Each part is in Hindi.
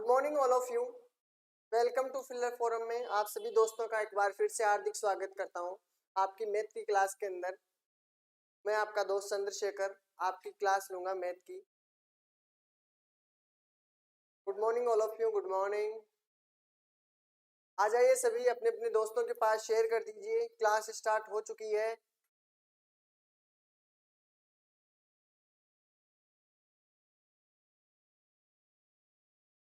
Good morning all of you. Welcome to filler forum में आप सभी दोस्तों का एक बार फिर से हार्दिक स्वागत करता हूं आपकी मैथ की क्लास के अंदर। मैं आपका दोस्त चंद्रशेखर आपकी क्लास लूंगा मैथ की। Good morning all of you, good morning. आ जाइए सभी अपने अपने दोस्तों के पास शेयर कर दीजिए, क्लास स्टार्ट हो चुकी है।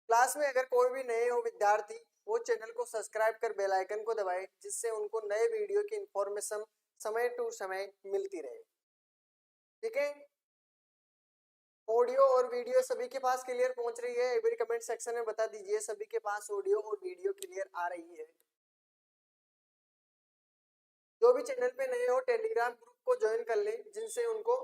क्लास में अगर कोई भी नए हो विद्यार्थी वो चैनल को सब्सक्राइब कर बेल आइकन को दबाए, जिससे उनको नए वीडियो की इंफॉर्मेशन समय टू समय मिलती रहे। ठीक है, ऑडियो और वीडियो सभी के पास क्लियर पहुंच रही है? एक बार कमेंट सेक्शन में बता दीजिए सभी के पास ऑडियो और वीडियो क्लियर आ रही है। जो भी चैनल पे नए हो टेलीग्राम ग्रुप को ज्वाइन कर ले, जिनसे उनको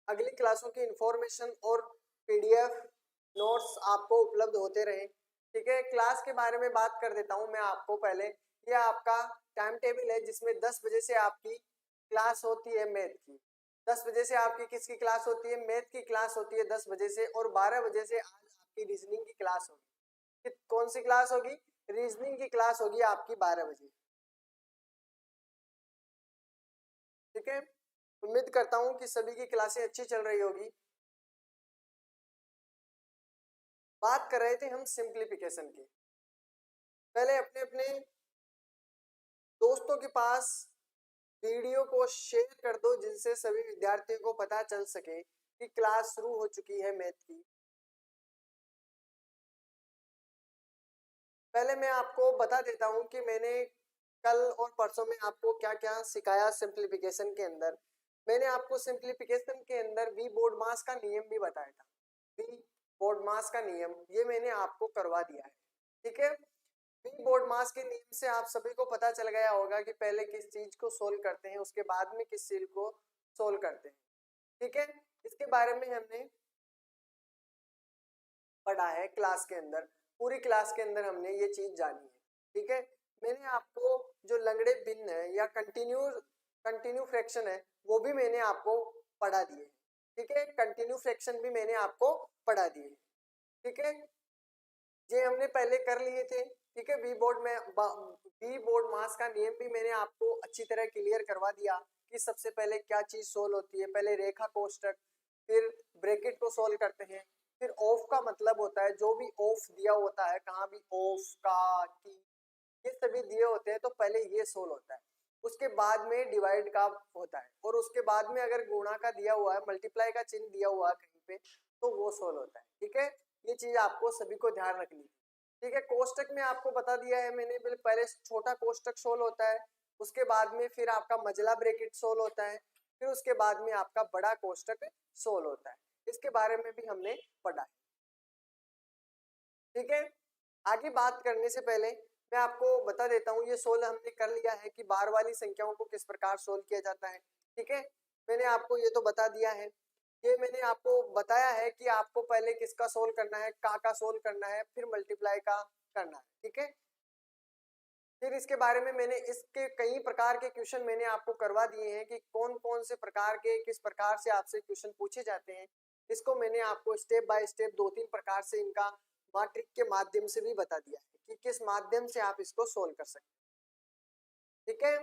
अगली क्लासों की इंफॉर्मेशन और पीडीएफ नोट्स आपको उपलब्ध होते रहे। ठीक है, क्लास के बारे में बात कर देता हूं मैं आपको पहले। ये आपका टाइम टेबल है जिसमें 10 बजे से आपकी क्लास होती है मैथ की। 10 बजे से आपकी किसकी क्लास होती है? मैथ की क्लास होती है 10 बजे से। और 12 बजे से आज आपकी रीजनिंग की क्लास होगी। कौन सी क्लास होगी? रीजनिंग की क्लास होगी आपकी 12 बजे। ठीक है, उम्मीद करता हूं कि सभी की क्लासें अच्छी चल रही होगी। बात कर रहे थे हम सिंप्लीफिकेशन की। पहले अपने अपने दोस्तों के पास वीडियो को शेयर कर दो, जिनसे सभी विद्यार्थियों को पता चल सके कि क्लास शुरू हो चुकी है मैथ की। पहले मैं आपको बता देता हूं कि मैंने कल और परसों में आपको क्या क्या सिखाया सिंप्लीफिकेशन के अंदर। मैंने आपको सिंप्लीफिकेशन के अंदर वी बोर्ड मास का नियम भी बताया था। वी बोर्ड मास का नियम ये मैंने आपको करवा दिया है। ठीक है, वी बोर्ड मास के नियम से आप सभी को पता चल गया होगा कि पहले किस चीज को सोल्व करते हैं, उसके बाद में किस चीज को सोल्व करते हैं। ठीक है, इसके बारे में हमने पढ़ा है क्लास के अंदर। पूरी क्लास के अंदर हमने ये चीज जानी है। ठीक है, मैंने आपको जो लंगड़े भिन्न है या कंटिन्यू फ्रैक्शन है वो भी मैंने आपको पढ़ा दिए। ठीक है, कंटिन्यू फ्रैक्शन भी मैंने आपको पढ़ा दिए। ठीक है, ये हमने पहले कर लिए थे। ठीक है, वी बोर्ड मास का नियम भी मैंने आपको अच्छी तरह क्लियर करवा दिया कि सबसे पहले क्या चीज सोल्व होती है। पहले रेखा कोष्टक, फिर ब्रैकेट को सोल्व करते हैं, फिर ऑफ का मतलब होता है जो भी ऑफ दिया होता है, कहाँ भी ऑफ का की ये सभी दिए होते हैं तो पहले ये सोल्व होता है। उसके बाद में डिवाइड का होता है, और उसके बाद में अगर गुणा का दिया हुआ है, मल्टीप्लाई का चिन्ह दिया हुआ है कहीं पे, तो वो सोल्व होता है। ठीक है, ये चीज आपको सभी को ध्यान रखनी है। ठीक है, कोष्टक में आपको बता दिया है मैंने, पहले छोटा कोष्टक सोल्व होता है, उसके बाद में फिर आपका मझला ब्रैकेट सोल्व होता है, फिर उसके बाद में आपका बड़ा कोष्टक सोल्व होता है। इसके बारे में भी हमने पढ़ा है। ठीक है, आगे बात करने से पहले मैं आपको बता देता हूँ, ये सोल्व हमने कर लिया है कि बार वाली संख्याओं को किस प्रकार सोल्व किया जाता है। ठीक है, मैंने आपको ये तो बता दिया है। ये मैंने आपको बताया है कि आपको पहले किसका सोल्व करना है, का सोल्व करना है, फिर मल्टीप्लाई का करना है। ठीक है, फिर इसके बारे में मैंने इसके कई प्रकार के क्वेश्चन मैंने आपको करवा दिए हैं कि कौन कौन से प्रकार के किस प्रकार से आपसे क्वेश्चन पूछे जाते हैं। इसको मैंने आपको स्टेप बाय स्टेप 2-3 प्रकार से इनका मैट्रिक के माध्यम से भी बता दिया है कि किस माध्यम से आप इसको सोल्व कर सकते हैं। ठीक है,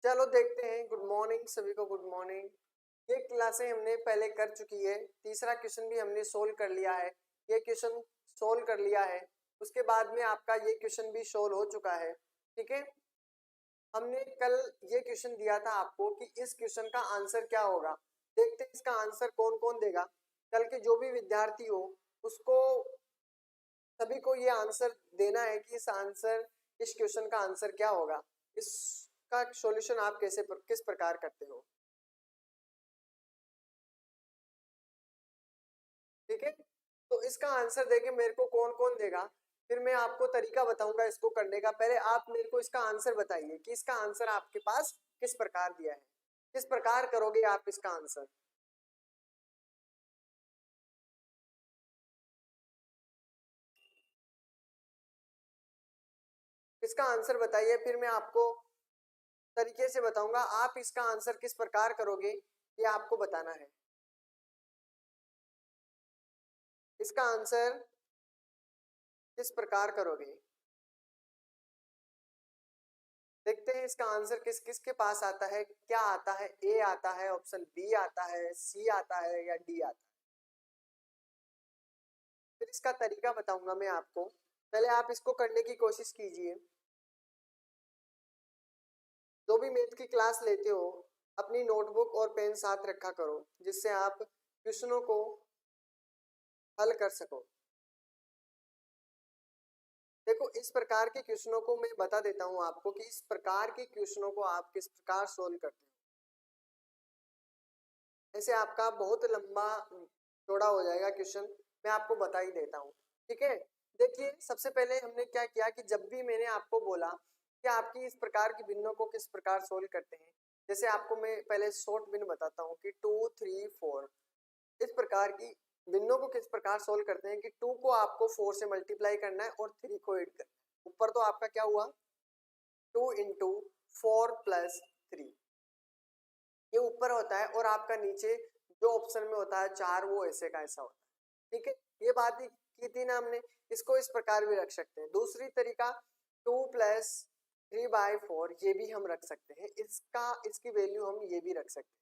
चलो देखते हैं। गुड मॉर्निंग सभी को, गुड मॉर्निंग। ये क्लासें हमने पहले कर चुकी है। तीसरा क्वेश्चन भी हमने सोल्व कर लिया है, ये क्वेश्चन सोल्व कर लिया है। उसके बाद में आपका ये क्वेश्चन भी सोल्व हो चुका है। ठीक है, हमने कल ये क्वेश्चन दिया था आपको कि इस क्वेश्चन का आंसर क्या होगा। देखते हैं इसका आंसर कौन कौन देगा। कल के जो भी विद्यार्थी हो उसको सभी को ये आंसर देना है कि इस क्वेश्चन का आंसर क्या होगा, इसका सॉल्यूशन आप किस प्रकार करते हो। ठीक है, तो इसका आंसर देके मेरे को कौन कौन देगा, फिर मैं आपको तरीका बताऊंगा इसको करने का। पहले आप मेरे को इसका आंसर बताइए कि इसका आंसर आपके पास किस प्रकार दिया है, किस प्रकार करोगे आप इसका आंसर। इसका आंसर बताइए, फिर मैं आपको तरीके से बताऊंगा आप इसका आंसर किस प्रकार करोगे, ये आपको बताना है। इसका आंसर किस प्रकार करोगे? देखते हैं इसका आंसर किस किस के पास आता है। क्या आता है? ए आता है, ऑप्शन बी आता है, सी आता है या डी आता है। फिर इसका तरीका बताऊंगा मैं आपको, पहले आप इसको करने की कोशिश कीजिए। जो भी मैथ की क्लास लेते हो अपनी नोटबुक और पेन साथ रखा करो, जिससे आप क्वेश्चनों को हल कर सको। देखो इस प्रकार के क्वेश्चनों को मैं बता देता हूं आपको कि इस प्रकार के क्वेश्चनों को आप किस प्रकार सोल्व करते हो। ऐसे आपका बहुत लंबा चौड़ा हो जाएगा क्वेश्चन, मैं आपको बता ही देता हूँ। ठीक है, देखिए सबसे पहले हमने क्या किया कि जब भी मैंने आपको बोला कि आपकी इस प्रकार की भिन्नों को किस प्रकार सोल्व करते हैं, जैसे आपको मैं पहले शॉर्ट भिन्न बताता हूँ कि 2 3 4 इस प्रकार की भिन्नों को किस प्रकार सोल्व करते हैं कि 2 को आपको 4 से मल्टीप्लाई करना है और 3 को ऐड करना है। ऊपर तो आपका क्या हुआ 2 इंटू 4 प्लस 3, ये ऊपर होता है, और आपका नीचे जो ऑप्शन में होता है 4 वो ऐसे का ऐसा होता है। ठीक है, ये बात ही की थी ना हमने। इसको इस प्रकार भी रख सकते हैं। दूसरी तरीका 2 प्लस 3/4 ये भी हम रख सकते हैं। इसकी वैल्यू हम ये भी रख सकते हैं।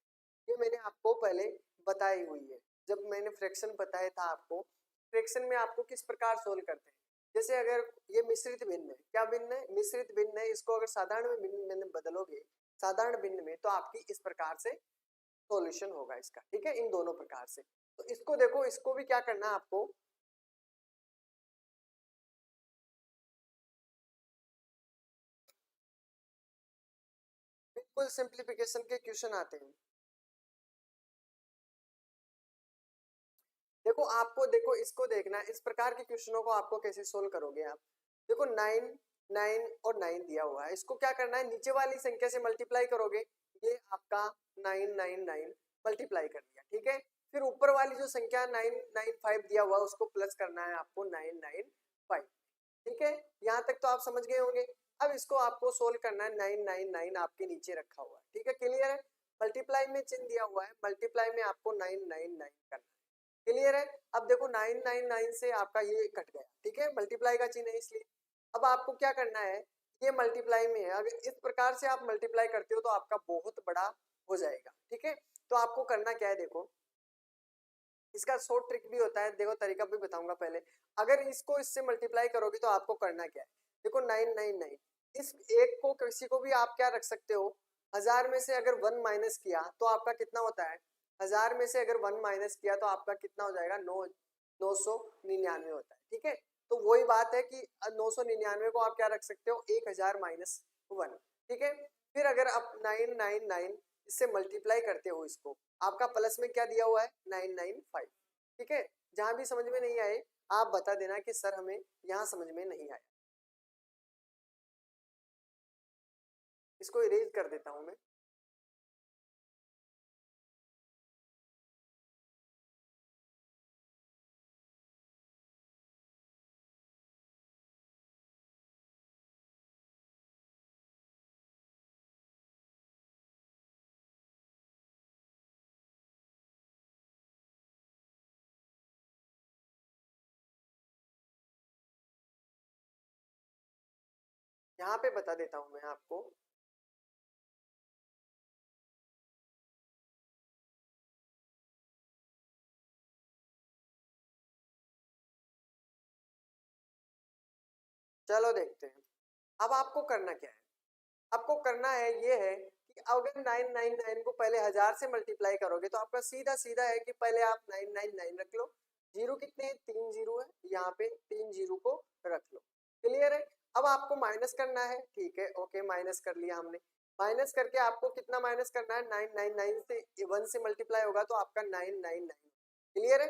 ये मैंने आपको पहले बताई हुई है जब मैंने फ्रैक्शन बताया था आपको। फ्रैक्शन में आपको किस प्रकार सोल्व करते हैं, जैसे अगर ये मिश्रित भिन्न है, क्या भिन्न है? मिश्रित भिन्न है। इसको अगर साधारण भिन्न में बदलोगे, साधारण भिन्न में, तो आपकी इस प्रकार से सॉल्यूशन होगा इसका। ठीक है, इन दोनों प्रकार से। तो इसको देखो, इसको भी क्या करना है आपको, बिल्कुल सिंप्लीफिकेशन के क्वेश्चन आते हैं। देखो आपको, देखो इसको देखना है, इस प्रकार के क्वेश्चनों को आपको कैसे सोल्व करोगे आप। देखो 9 9 और 9 दिया हुआ है, इसको क्या करना है, नीचे वाली संख्या से मल्टीप्लाई करोगे। ये आपका 9 9 9 मल्टीप्लाई कर दिया। ठीक है, फिर ऊपर वाली जो संख्या 9 9 5 दिया हुआ है उसको प्लस करना है आपको 9 9 5। ठीक है, यहाँ तक तो आप समझ गए होंगे। अब इसको आपको सोल्व करना है, 9 9 9 आपके नीचे रखा हुआ है। ठीक है, क्लियर है। मल्टीप्लाई में चिन्ह दिया हुआ है, मल्टीप्लाई में आपको 9 9 9 करना है। क्लियर है। अब देखो 999 से आपका ये कट गया। ठीक है, मल्टीप्लाई का चिन्ह है इसलिए। अब आपको क्या करना है, ये मल्टीप्लाई में है, अगर इस प्रकार से आप मल्टीप्लाई करते हो तो आपका बहुत बड़ा हो जाएगा। ठीक है, तो आपको करना क्या है, देखो इसका शॉर्ट ट्रिक भी होता है, देखो तरीका भी बताऊंगा पहले। अगर इसको इससे मल्टीप्लाई करोगे तो आपको करना क्या है, देखो 999, इस एक को किसी को भी आप क्या रख सकते हो, 1000 में से अगर 1 माइनस किया तो आपका कितना होता है, 1000 में से अगर 1 माइनस किया तो आपका कितना हो जाएगा, 999 होता है। ठीक है, तो वही बात है कि 999 को आप क्या रख सकते हो, 1000 माइनस 1। ठीक है, फिर अगर आप 999 इससे मल्टीप्लाई करते हो इसको, आपका प्लस में क्या दिया हुआ है, 995। ठीक है, जहां भी समझ में नहीं आए आप बता देना कि सर हमें यहाँ समझ में नहीं आया। इसको इरेज कर देता हूं मैं। यहाँ पे बता देता हूं मैं आपको। चलो देखते हैं। अब आपको करना क्या है, आपको करना है ये है कि अगर 999 को पहले 1000 से मल्टीप्लाई करोगे तो आपका सीधा सीधा है कि पहले आप 999 रख लो। जीरो कितने हैं, 3 जीरो है, यहाँ पे 3 जीरो को रख लो। क्लियर है। अब आपको माइनस करना है। ठीक है, ओके, माइनस कर लिया हमने। माइनस करके आपको कितना माइनस करना है, 999 से 1 से मल्टीप्लाई होगा तो आपका 999। क्लियर है।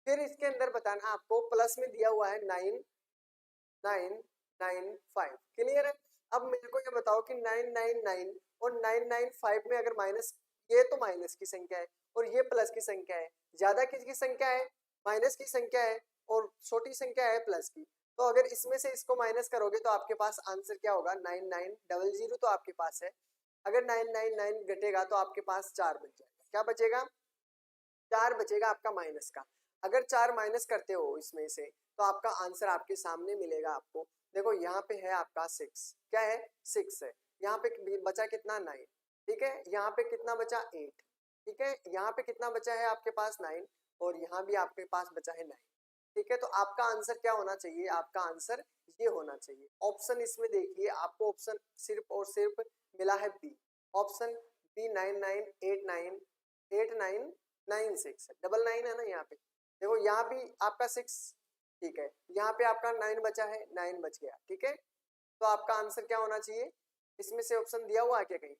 फिर इसके अंदर बताना आपको, प्लस में दिया हुआ है 995। क्लियर है। अब मेरे को ये बताओ कि 999 और 995 में अगर माइनस, ये तो माइनस की संख्या है और ये प्लस की संख्या है, ज्यादा किसकी संख्या है, माइनस की संख्या है, और छोटी संख्या है प्लस की। तो अगर इसमें से इसको माइनस करोगे तो आपके पास आंसर क्या होगा, 9900 तो आपके पास है। अगर 999 घटेगा तो आपके पास 4 बच जाएगा। क्या बचेगा, 4 बचेगा आपका माइनस का। अगर 4 माइनस करते हो इसमें से तो आपका आंसर आपके सामने मिलेगा आपको। देखो यहाँ पे है आपका 6, क्या है 6 है, यहाँ पे बचा कितना 9, ठीक है, यहाँ पे कितना बचा 8, ठीक है, यहाँ पे कितना बचा है आपके पास 9 और यहाँ भी आपके पास बचा है 9, ठीक है। तो आपका आंसर क्या होना चाहिए, आपका आंसर ये होना चाहिए। ऑप्शन इसमें देखिए आपको ऑप्शन सिर्फ और सिर्फ मिला है बी, ऑप्शन बी 9989 डबल 9 है ना यहाँ पे, देखो यहाँ भी आपका 6, ठीक है, यहाँ पे आपका 9 बचा है, 9 बच गया, ठीक है। तो आपका आंसर क्या होना चाहिए, इसमें से ऑप्शन दिया हुआ है क्या, कहीं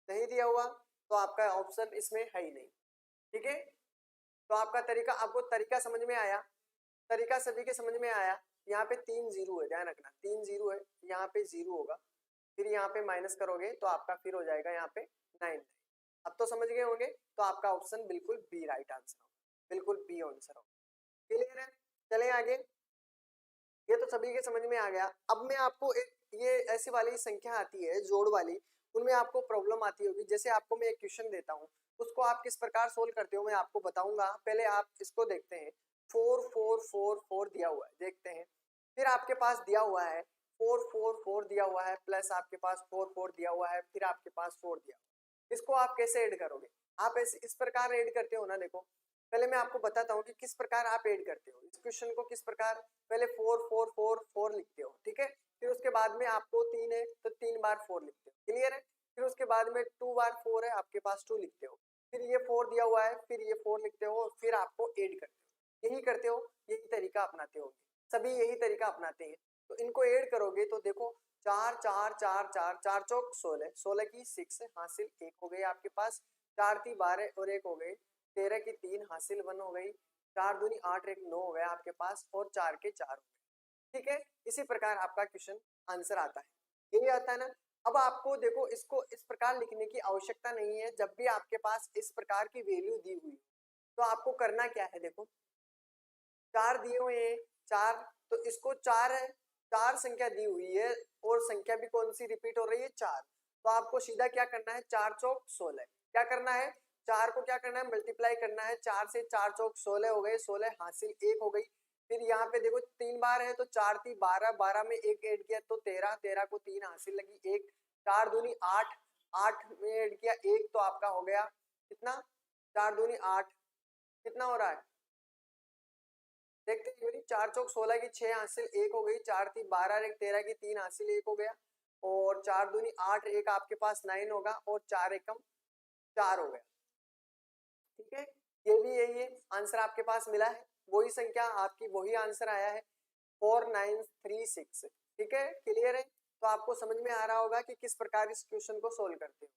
नहीं दिया हुआ, तो आपका ऑप्शन इसमें है ही नहीं, ठीक है। तो आपका तरीका, आपको तरीका समझ में आया, तरीका सभी के समझ में आया। यहाँ पे 3 जीरो है, ध्यान रखना 3 जीरो है, यहाँ पे 0 होगा, फिर यहाँ पे माइनस करोगे तो आपका फिर हो जाएगा यहाँ पे 9। अब तो समझ गए होंगे, तो आपका ऑप्शन बिल्कुल बी राइट आंसर होगा, बिल्कुल बी आंसर होगा। क्लियर है, चलें आगे। ये तो सभी के समझ में आ गया। अब मैं आपको एक ये ऐसी वाली संख्या आती है जोड़ वाली, उनमें आपको प्रॉब्लम आती होगी। जैसे आपको मैं एक क्वेश्चन देता हूँ, उसको आप किस प्रकार सोल्व करते हो मैं आपको बताऊंगा। पहले आप इसको देखते हैं, 4 4 4 4 दिया हुआ है, देखते हैं। फिर आपके पास दिया हुआ है 4 4 4 दिया हुआ है, प्लस आपके पास 4 4 दिया हुआ है, फिर आपके पास 4 दिया हुआ है। इसको आप कैसे ऐड करोगे, आप इस प्रकार ऐड करते हो ना। देखो पहले मैं आपको बताता हूँ कि किस प्रकार आप ऐड करते हो इस क्वेश्चन को, किस प्रकार। पहले 4 4 4 4 लिखते हो, ठीक है, फिर उसके बाद में आपको 3 है तो 3 बार 4 लिखते हो, क्लियर है। फिर उसके बाद में 2 बार 4 है आपके पास, 2 लिखते हो, फिर ये 4 दिया हुआ है, फिर ये 4 लिखते हो, फिर आपको ऐड करते हो। यही करते हो, यही तरीका अपनाते हो, सभी यही तरीका अपनाते हैं। तो इनको ऐड करोगे तो देखो 4 4 4 4 4 चौक 16, 16 की 6 हासिल 1 हो गई आपके पास, 4 3 12 और 1 हो गई, 13 की 3 हासिल 1 हो गई, 4 दूनी 8 1 9 हो गया आपके पास, और 4 के 4 हो गए, ठीक है। इसी प्रकार आपका क्वेश्चन आंसर आता है, यही आता है ना। अब आपको देखो इसको इस प्रकार लिखने की आवश्यकता नहीं है। जब भी आपके पास इस प्रकार की वैल्यू दी हुई तो आपको करना क्या है, देखो 4 दिए हुए हैं, 4, तो इसको 4 है, 4 संख्या दी हुई है और संख्या भी कौन सी रिपीट हो रही है 4, तो आपको सीधा क्या करना है, 4 चौक 16, क्या करना है 4 को क्या करना है मल्टीप्लाई करना है, 4 से 4 चौक 16 हो गए, 16 हासिल 1 हो गई। फिर यहाँ पे देखो 3 बार है तो 4 3 12, 12 में 1 ऐड किया तो 13, 13 को 3 हासिल लगी 1, 4 दूनी 8, 8 में ऐड किया 1 तो आपका हो गया कितना, 4 दूनी 8, कितना हो रहा है देखते हैं। 4 चौक 16 की 6 हासिल 1 हो गई, 4 3 12 1 13 की 3 हासिल 1 हो गया, और 4 दूनी 8, एक आपके पास 9 होगा, और 4 एकम 4 हो गया, ठीक है। ये भी यही है, आंसर आपके पास मिला है, वही संख्या आपकी, वही आंसर आया है 4936, ठीक है, क्लियर है। तो आपको समझ में आ रहा होगा कि किस प्रकार इस क्वेश्चन को सोल्व करते हो,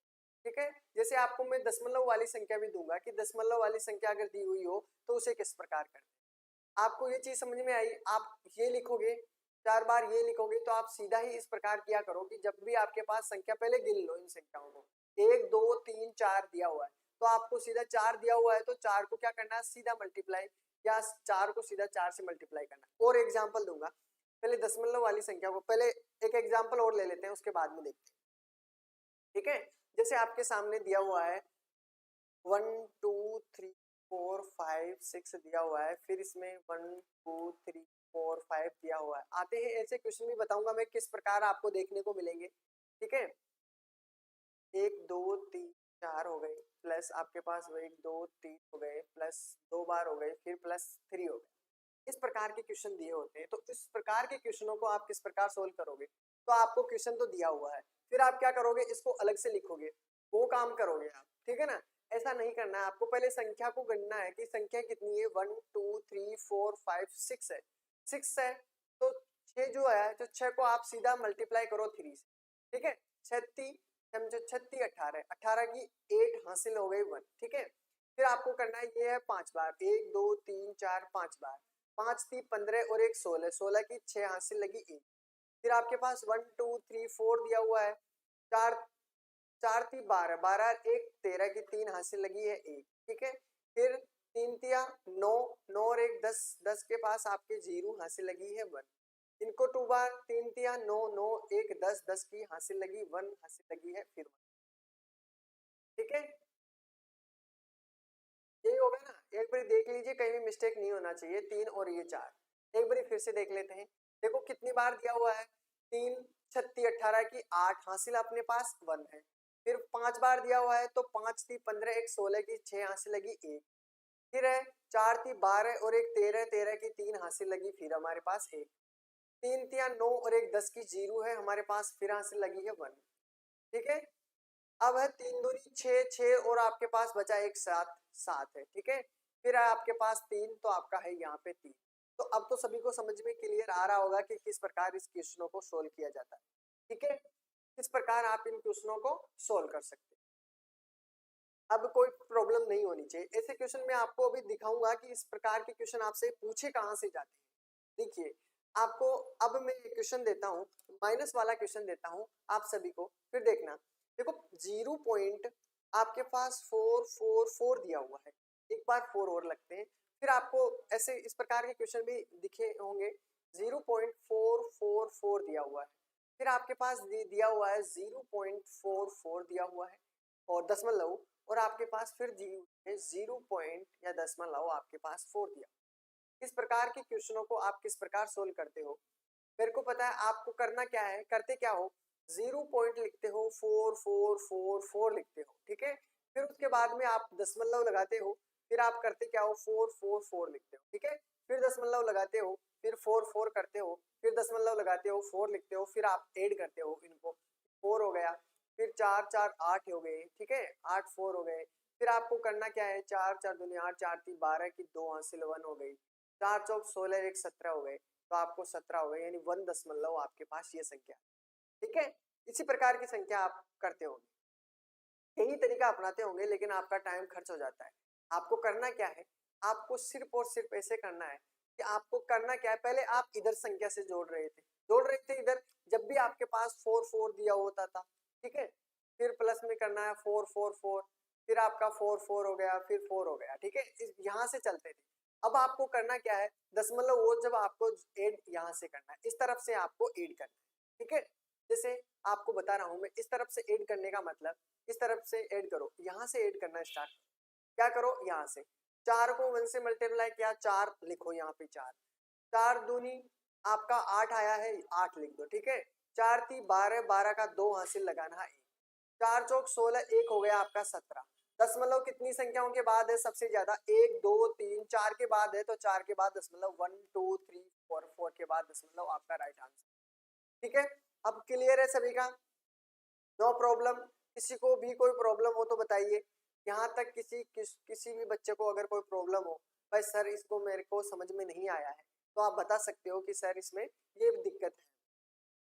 ठीक है। जैसे आपको मैं दशमलव वाली संख्या भी दूंगा कि दशमलव वाली संख्या अगर दी हुई हो तो उसे किस प्रकार करते हैं। आपको ये चीज समझ में आई, आप ये लिखोगे 4 बार ये लिखोगे तो आप सीधा ही इस प्रकार किया करो कि जब भी आपके पास संख्या, पहले गिन लो इन संख्याओं को, 1 2 3 4 दिया हुआ है तो आपको सीधा 4 दिया हुआ है तो 4 को क्या करना है सीधा मल्टीप्लाई, या 4 को सीधा 4 से मल्टीप्लाई करना है। और एग्जाम्पल दूंगा, पहले दशमलव वाली संख्या को, पहले एक एग्जाम्पल और ले लेते हैं उसके बाद में देखते हैं, ठीक है। जैसे आपके सामने दिया हुआ है 1 2 3 4 5 6 दिया हुआ है, फिर इसमें 1 2 3 4 5 दिया हुआ है। आते हैं ऐसे क्वेश्चन भी बताऊंगा मैं किस प्रकार आपको देखने को मिलेंगे, ठीक है। 1 2 3 4 हो गए, प्लस आपके पास 1 2 3 हो गए, प्लस 2 बार हो गए, फिर प्लस 3 हो गए। इस प्रकार के क्वेश्चन दिए होते हैं, तो इस प्रकार के क्वेश्चनों को आप किस प्रकार सोल्व करोगे। तो आपको क्वेश्चन तो दिया हुआ है, फिर आप क्या करोगे, इसको अलग से लिखोगे, वो काम करोगे आप, ठीक है ना। ऐसा नहीं करना है, आपको पहले संख्या को गणना है कि संख्या कितनी है, 1 2 3 4 5 6 है, 6 है तो 6 जो है, तो 6 को आप सीधा मल्टीप्लाई करो 3 से, ठीक है। 36 समझो 36 18, 18 की 8 हासिल हो गई 1, ठीक है। फिर आपको करना है ये है 5 बार, 1 2 3 4 5 बार, 5 3 15 और 1 16, 16 की 6 हासिल लगी 1। फिर आपके पास 1 2 3 4 दिया हुआ है, 4 4 3 12, 12 1 13 की 3 हासिल लगी है 1, ठीक है। फिर 3 तिया 9, 9 और 1 10, 10 के पास आपके 0 हासिल लगी है 1। इनको 2 बार, 3 तिया 9, 9 1 10, 10 की हासिल लगी 1 हासिल लगी है फिर 1, ठीक है। यही हो होगा ना, एक बार देख लीजिए, कहीं भी मिस्टेक नहीं होना चाहिए। 3 और ये 4 एक बार फिर से देख लेते हैं। देखो कितनी बार दिया हुआ है, 3 36 18 की 8 हासिल अपने पास 1 है। फिर 5 बार दिया हुआ है तो 5 3 15 1 16 की 6 हासिल लगी 1। फिर है 4 3 12 और 1 13 13 की 3 हासिल लगी, फिर हमारे पास 1। 3 3 9 और 1 10 की 0 है हमारे पास, फिर हासिल लगी है 1। ठीक है, अब है 3 दूनी 6 6 और आपके पास बचा एक 7 7 है। ठीक है, फिर है आपके पास 3 तो आपका है यहाँ पे 3। तो अब तो सभी को समझ में क्लियर आ रहा होगा कि किस प्रकार इस क्वेश्चनों को सोल्व किया जाता है। ठीक है, किस प्रकार आप इन क्वेश्चनों को सोल्व कर सकते हैं। अब कोई प्रॉब्लम नहीं होनी चाहिए। ऐसे क्वेश्चन मैं आपको अभी दिखाऊंगा कि इस प्रकार के क्वेश्चन आपसे पूछे कहाँ से जाते हैं। देखिए आपको अब मैं क्वेश्चन देता हूँ, माइनस वाला क्वेश्चन देता हूँ आप सभी को, फिर देखना। देखो 0 पॉइंट आपके पास 4 4 4 दिया हुआ है, एक बार 4 और लगते हैं, फिर आपको ऐसे इस प्रकार के क्वेश्चन भी दिखे होंगे। 0.444 दिया हुआ है, फिर आपके पास दिया हुआ है 0.44 दिया हुआ है और दशमलव, और आपके पास फिर 0 पॉइंट या दशमलव आपके पास 4 दिया। इस प्रकार के क्वेश्चनों को आप किस प्रकार सोल्व करते हो, मेरे को पता है। आपको करना क्या है, करते क्या हो, 0 पॉइंट लिखते हो, 4 4 4 4 लिखते हो। ठीक है, फिर उसके बाद में आप दशमलव लगाते हो, फिर आप करते क्या हो, 4 4 4 लिखते हो। ठीक है, फिर दशमलव लगाते हो, फिर 4 4 करते हो, फिर दशमलव लगाते हो, 4 लिखते हो, फिर आप ऐड करते हो इनको, 4 हो गया, फिर 4 4 8 हो गए। ठीक है, 8 4 हो गए। फिर आपको करना क्या है, 4 4 दूनी 8 4 3 12 की 2 हासिल 1 हो गई, 4 चौक 16 1 17 हो गए, तो आपको 17 हो गए, यानी 1 दशमलव आपके पास ये संख्या। ठीक है, इसी प्रकार की संख्या आप करते होंगे, यही तरीका अपनाते होंगे, लेकिन आपका टाइम खर्च हो जाता है। आपको करना क्या है, आपको सिर्फ और सिर्फ ऐसे करना है कि आपको करना क्या है, पहले आप इधर संख्या से जोड़ रहे थे इधर, जब भी आपके पास 4 4 दिया होता था। ठीक है, फिर प्लस में करना है 4 4 4, फिर आपका 4 4 हो गया, फिर 4 हो गया। ठीक है, यहाँ से चलते थे। अब आपको करना क्या है, दशमलव वो जब आपको ऐड यहाँ से करना है, इस तरफ से आपको ऐड करना है। ठीक है, जैसे आपको बता रहा हूं मैं, इस तरफ से ऐड करने का मतलब, इस तरफ से ऐड करो, यहाँ से ऐड करना स्टार्ट क्या करो, यहाँ से 4 को 1 से मल्टीप्लाई किया, 4 लिखो यहाँ पे, 4 4 दूनी आपका 8 आया है, 8 लिख दो। ठीक है, 4 3 12 12 का 2 हासिल लगाना है, 4 चौक 16 1 हो गया आपका 17। दशमलव कितनी संख्याओं के बाद है सबसे ज्यादा, 1 2 3 4 के बाद है, तो 4 के बाद दशमलव, 1 2 3 4 4 के बाद दशमलव आपका राइट आंसर। ठीक है, अब क्लियर है सभी का, नो प्रॉब्लम। किसी को भी कोई प्रॉब्लम हो तो बताइए। यहाँ तक किसी भी बच्चे को अगर कोई प्रॉब्लम हो, भाई सर इसको मेरे को समझ में नहीं आया है, तो आप बता सकते हो कि सर इसमें ये दिक्कत है।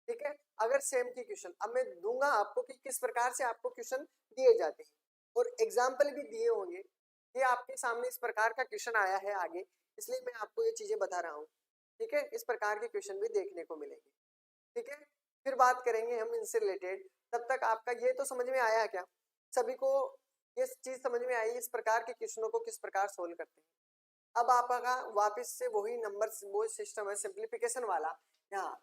ठीक है, अगर सेम की क्वेश्चन अब मैं दूंगा आपको कि किस प्रकार से आपको क्वेश्चन दिए जाते हैं, और एग्जाम्पल भी दिए होंगे। ये आपके सामने इस प्रकार का क्वेश्चन आया है आगे, इसलिए मैं आपको ये चीजें बता रहा हूँ। ठीक है, इस प्रकार के क्वेश्चन भी देखने को मिलेंगे। ठीक है, फिर बात करेंगे हम इनसे रिलेटेड। तब तक आपका ये तो समझ में आया क्या, सभी को ये चीज समझ में आई, इस प्रकार के क्वेश्चनों को किस प्रकार सोल्व करते हैं। अब आपका वापस से वही नंबर वो सिस्टम है सिंप्लीफिकेशन वाला, यहाँ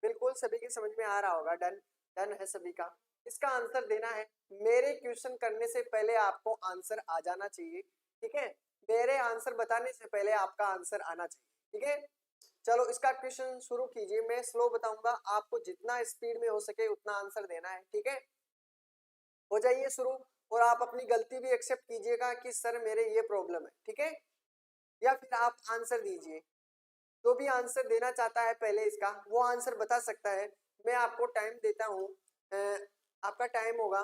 बिल्कुल सभी के समझ में आ रहा होगा। डन डन है सभी का, इसका आंसर देना है। मेरे क्वेश्चन करने से पहले आपको आंसर आ जाना चाहिए। ठीक है, मेरे आंसर बताने से पहले आपका आंसर आना चाहिए। ठीक है, चलो इसका क्वेश्चन शुरू कीजिए, मैं स्लो बताऊंगा, आपको जितना स्पीड में हो सके उतना आंसर देना है। ठीक है, हो जाइए शुरू, और आप अपनी गलती भी एक्सेप्ट कीजिएगा कि सर मेरे ये प्रॉब्लम है। ठीक है, या फिर आप आंसर दीजिए, जो भी आंसर देना चाहता है पहले इसका वो आंसर बता सकता है। मैं आपको टाइम देता हूँ, आपका टाइम होगा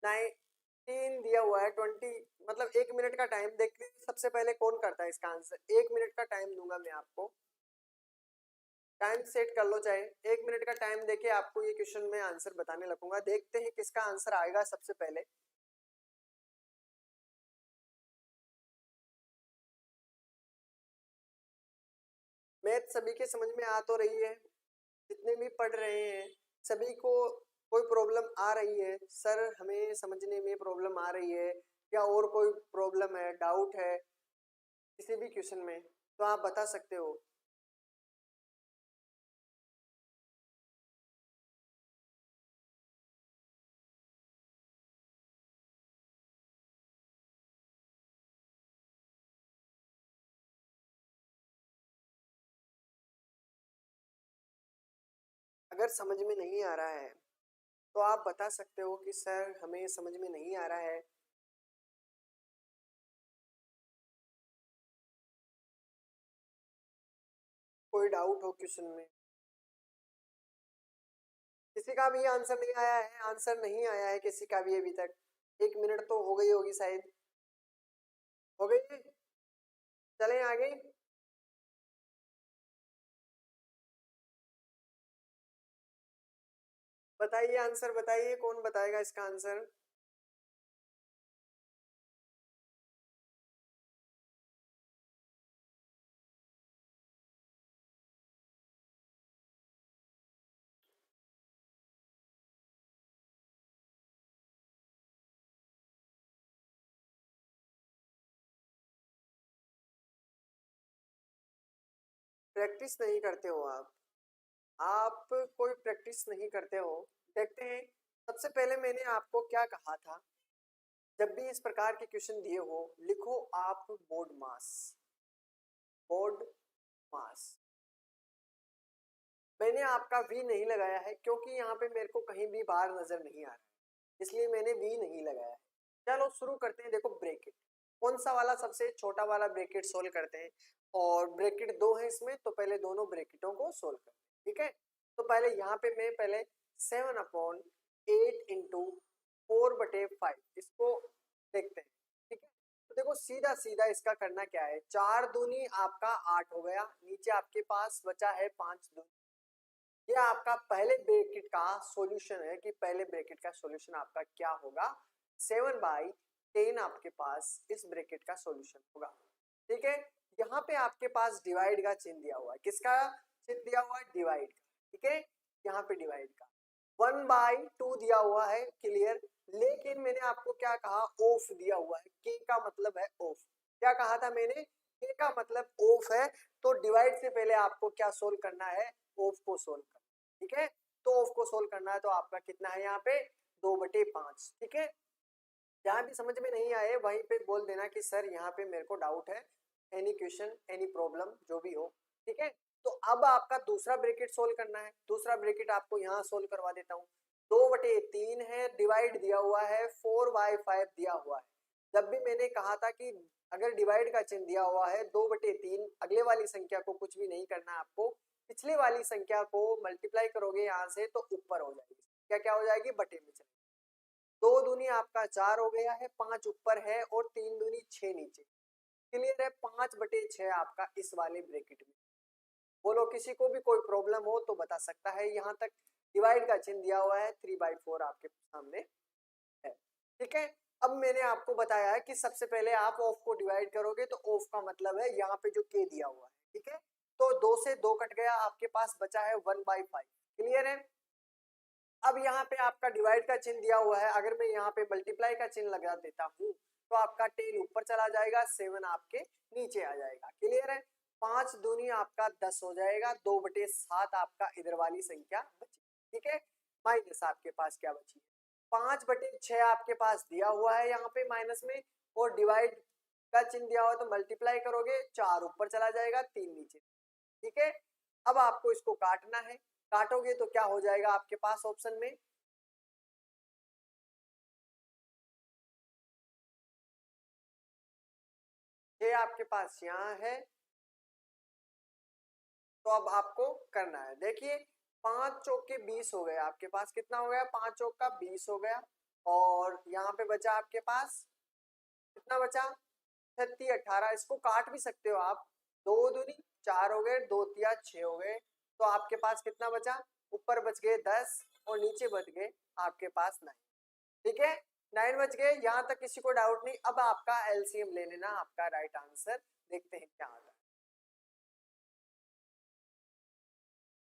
19 दिया हुआ है, 20 मतलब 1 मिनट का टाइम। देखते हैं सबसे पहले कौन करता है इसका आंसर। 1 मिनट का टाइम दूंगा मैं आपको, टाइम सेट कर लो, चाहे 1 मिनट का टाइम देके आपको ये क्वेश्चन में आंसर बताने लगूंगा। देखते हैं किसका आंसर आएगा सबसे पहले। मैथ सभी के समझ में आ तो रही है, जितने भी पढ़ रहे हैं सभी को कोई प्रॉब्लम आ रही है, सर हमें समझने में प्रॉब्लम आ रही है, या और कोई प्रॉब्लम है, डाउट है किसी भी क्वेश्चन में, तो आप बता सकते हो। अगर समझ में नहीं आ रहा है तो आप बता सकते हो कि सर हमें समझ में नहीं आ रहा है। कोई डाउट हो क्वेश्चन में? किसी का भी आंसर नहीं आया है? आंसर नहीं आया है किसी का भी अभी तक? 1 मिनट तो हो गई होगी शायद। हो गई है? चलें आगे। बताइए आंसर, बताइए कौन बताएगा इसका आंसर। प्रैक्टिस नहीं करते हो आप कोई प्रैक्टिस नहीं करते हो। देखते हैं। सबसे पहले मैंने आपको क्या कहा था, जब भी इस प्रकार के क्वेश्चन दिए हो लिखो आप बोर्ड मास। बोर्ड मास मैंने आपका वी नहीं लगाया है क्योंकि यहाँ पे मेरे को कहीं भी बाहर नजर नहीं आ रहा है, इसलिए मैंने वी नहीं लगाया है। चलो शुरू करते हैं। देखो ब्रैकेट कौन सा वाला, सबसे छोटा वाला ब्रैकेट सोल्व करते हैं। और ब्रैकेट दो है इसमें, तो पहले दोनों ब्रैकेटों को सोल्व करते हैं। ठीक है, तो पहले यहाँ पे मैं पहले 7/8 × 4/5 इसको देखते हैं। ठीक है, तो देखो सीधा सीधा इसका करना क्या है, 4 दूनी आपका 8 हो गया, नीचे आपके पास बचा है 5 दूनी। ये आपका पहले ब्रैकेट का सॉल्यूशन है कि पहले ब्रैकेट का सॉल्यूशन आपका क्या होगा, 7/10 आपके पास इस ब्रैकेट का सॉल्यूशन होगा। ठीक है, यहाँ पे आपके पास डिवाइड का चिन्ह दिया हुआ है। किसका चिन्ह दिया हुआ है? डिवाइड का। ठीक है, यहाँ पे डिवाइड का 1/2 दिया हुआ है, क्लियर। लेकिन मैंने आपको क्या कहा, ऑफ दिया हुआ है। के का मतलब है ऑफ। क्या कहा था मैंने? के का मतलब ऑफ है। तो डिवाइड से पहले आपको क्या सोल्व करना है? ऑफ को सोल्व करना। ठीक है, तो ऑफ को सोल्व करना है, तो आपका कितना है यहाँ पे? 2/5। ठीक है, जहां भी समझ में नहीं आए वहीं पे बोल देना कि सर यहाँ पे मेरे को डाउट है, एनी क्वेश्चन एनी प्रॉब्लम जो भी हो। ठीक है, तो अब आपका दूसरा ब्रैकेट सोल्व करना है। दूसरा ब्रैकेट आपको यहाँ सोल्व करवा देता हूँ। 2/3 है, डिवाइड दिया हुआ है, 4/5 दिया हुआ है। जब भी मैंने कहा था कि अगर डिवाइड का चिन्ह दिया हुआ है 2/3, अगले वाली संख्या को कुछ भी नहीं करना आपको, पिछले वाली संख्या को मल्टीप्लाई करोगे यहाँ से तो ऊपर हो जाएगी। क्या क्या हो जाएगी? बटे में चले। 2 दूनी आपका 4 हो गया है, 5 ऊपर है और 3 दूनी 6 नीचे। क्लियर है? 5/6 आपका इस वाले ब्रैकेट में। बोलो किसी को भी कोई प्रॉब्लम हो तो बता सकता है। यहाँ तक डिवाइड का चिन्ह दिया हुआ है, 3/4 आपके सामने है। ठीक है, अब मैंने आपको बताया है कि सबसे पहले आप ऑफ को डिवाइड करोगे, तो ऑफ का मतलब है यहाँ पे जो के दिया हुआ है। ठीक है, तो 2 से 2 कट गया, आपके पास बचा है 1/5। क्लियर है? अब यहाँ पे आपका डिवाइड का चिन्ह दिया हुआ है, अगर मैं यहाँ पे मल्टीप्लाई का चिन्ह लगा देता हूँ तो आपका 10 ऊपर चला जाएगा, 7 आपके नीचे आ जाएगा। क्लियर है? 5 दूनी आपका 10 हो जाएगा, 2/7 आपका इधर वाली संख्या बची। ठीक है, माइनस आपके पास क्या बची? 5/6 आपके पास दिया हुआ है यहाँ पे माइनस में, और डिवाइड का चिन्ह दिया हुआ, तो मल्टीप्लाई करोगे 4 ऊपर चला जाएगा, 3 नीचे। ठीक है, अब आपको इसको काटना है। काटोगे तो क्या हो जाएगा आपके पास ऑप्शन में? ये आपके पास यहाँ है। तो अब आपको करना है, देखिए 5 चौके 20 हो गए, आपके पास कितना हो गया? 5 चौका 20 हो गया। और यहाँ पे बचा आपके पास कितना बचा? 36 18। इसको काट भी सकते हो आप, 2 दूनी 4 हो गए, 2 तिया 6 हो गए। तो आपके पास कितना बचा? ऊपर बच गए 10 और नीचे बच गए आपके पास 9। ठीक है, 9 बच गए। यहाँ तक किसी को डाउट नहीं? अब आपका एलसीएम ले लेना, आपका राइट आंसर देखते हैं क्या आता है।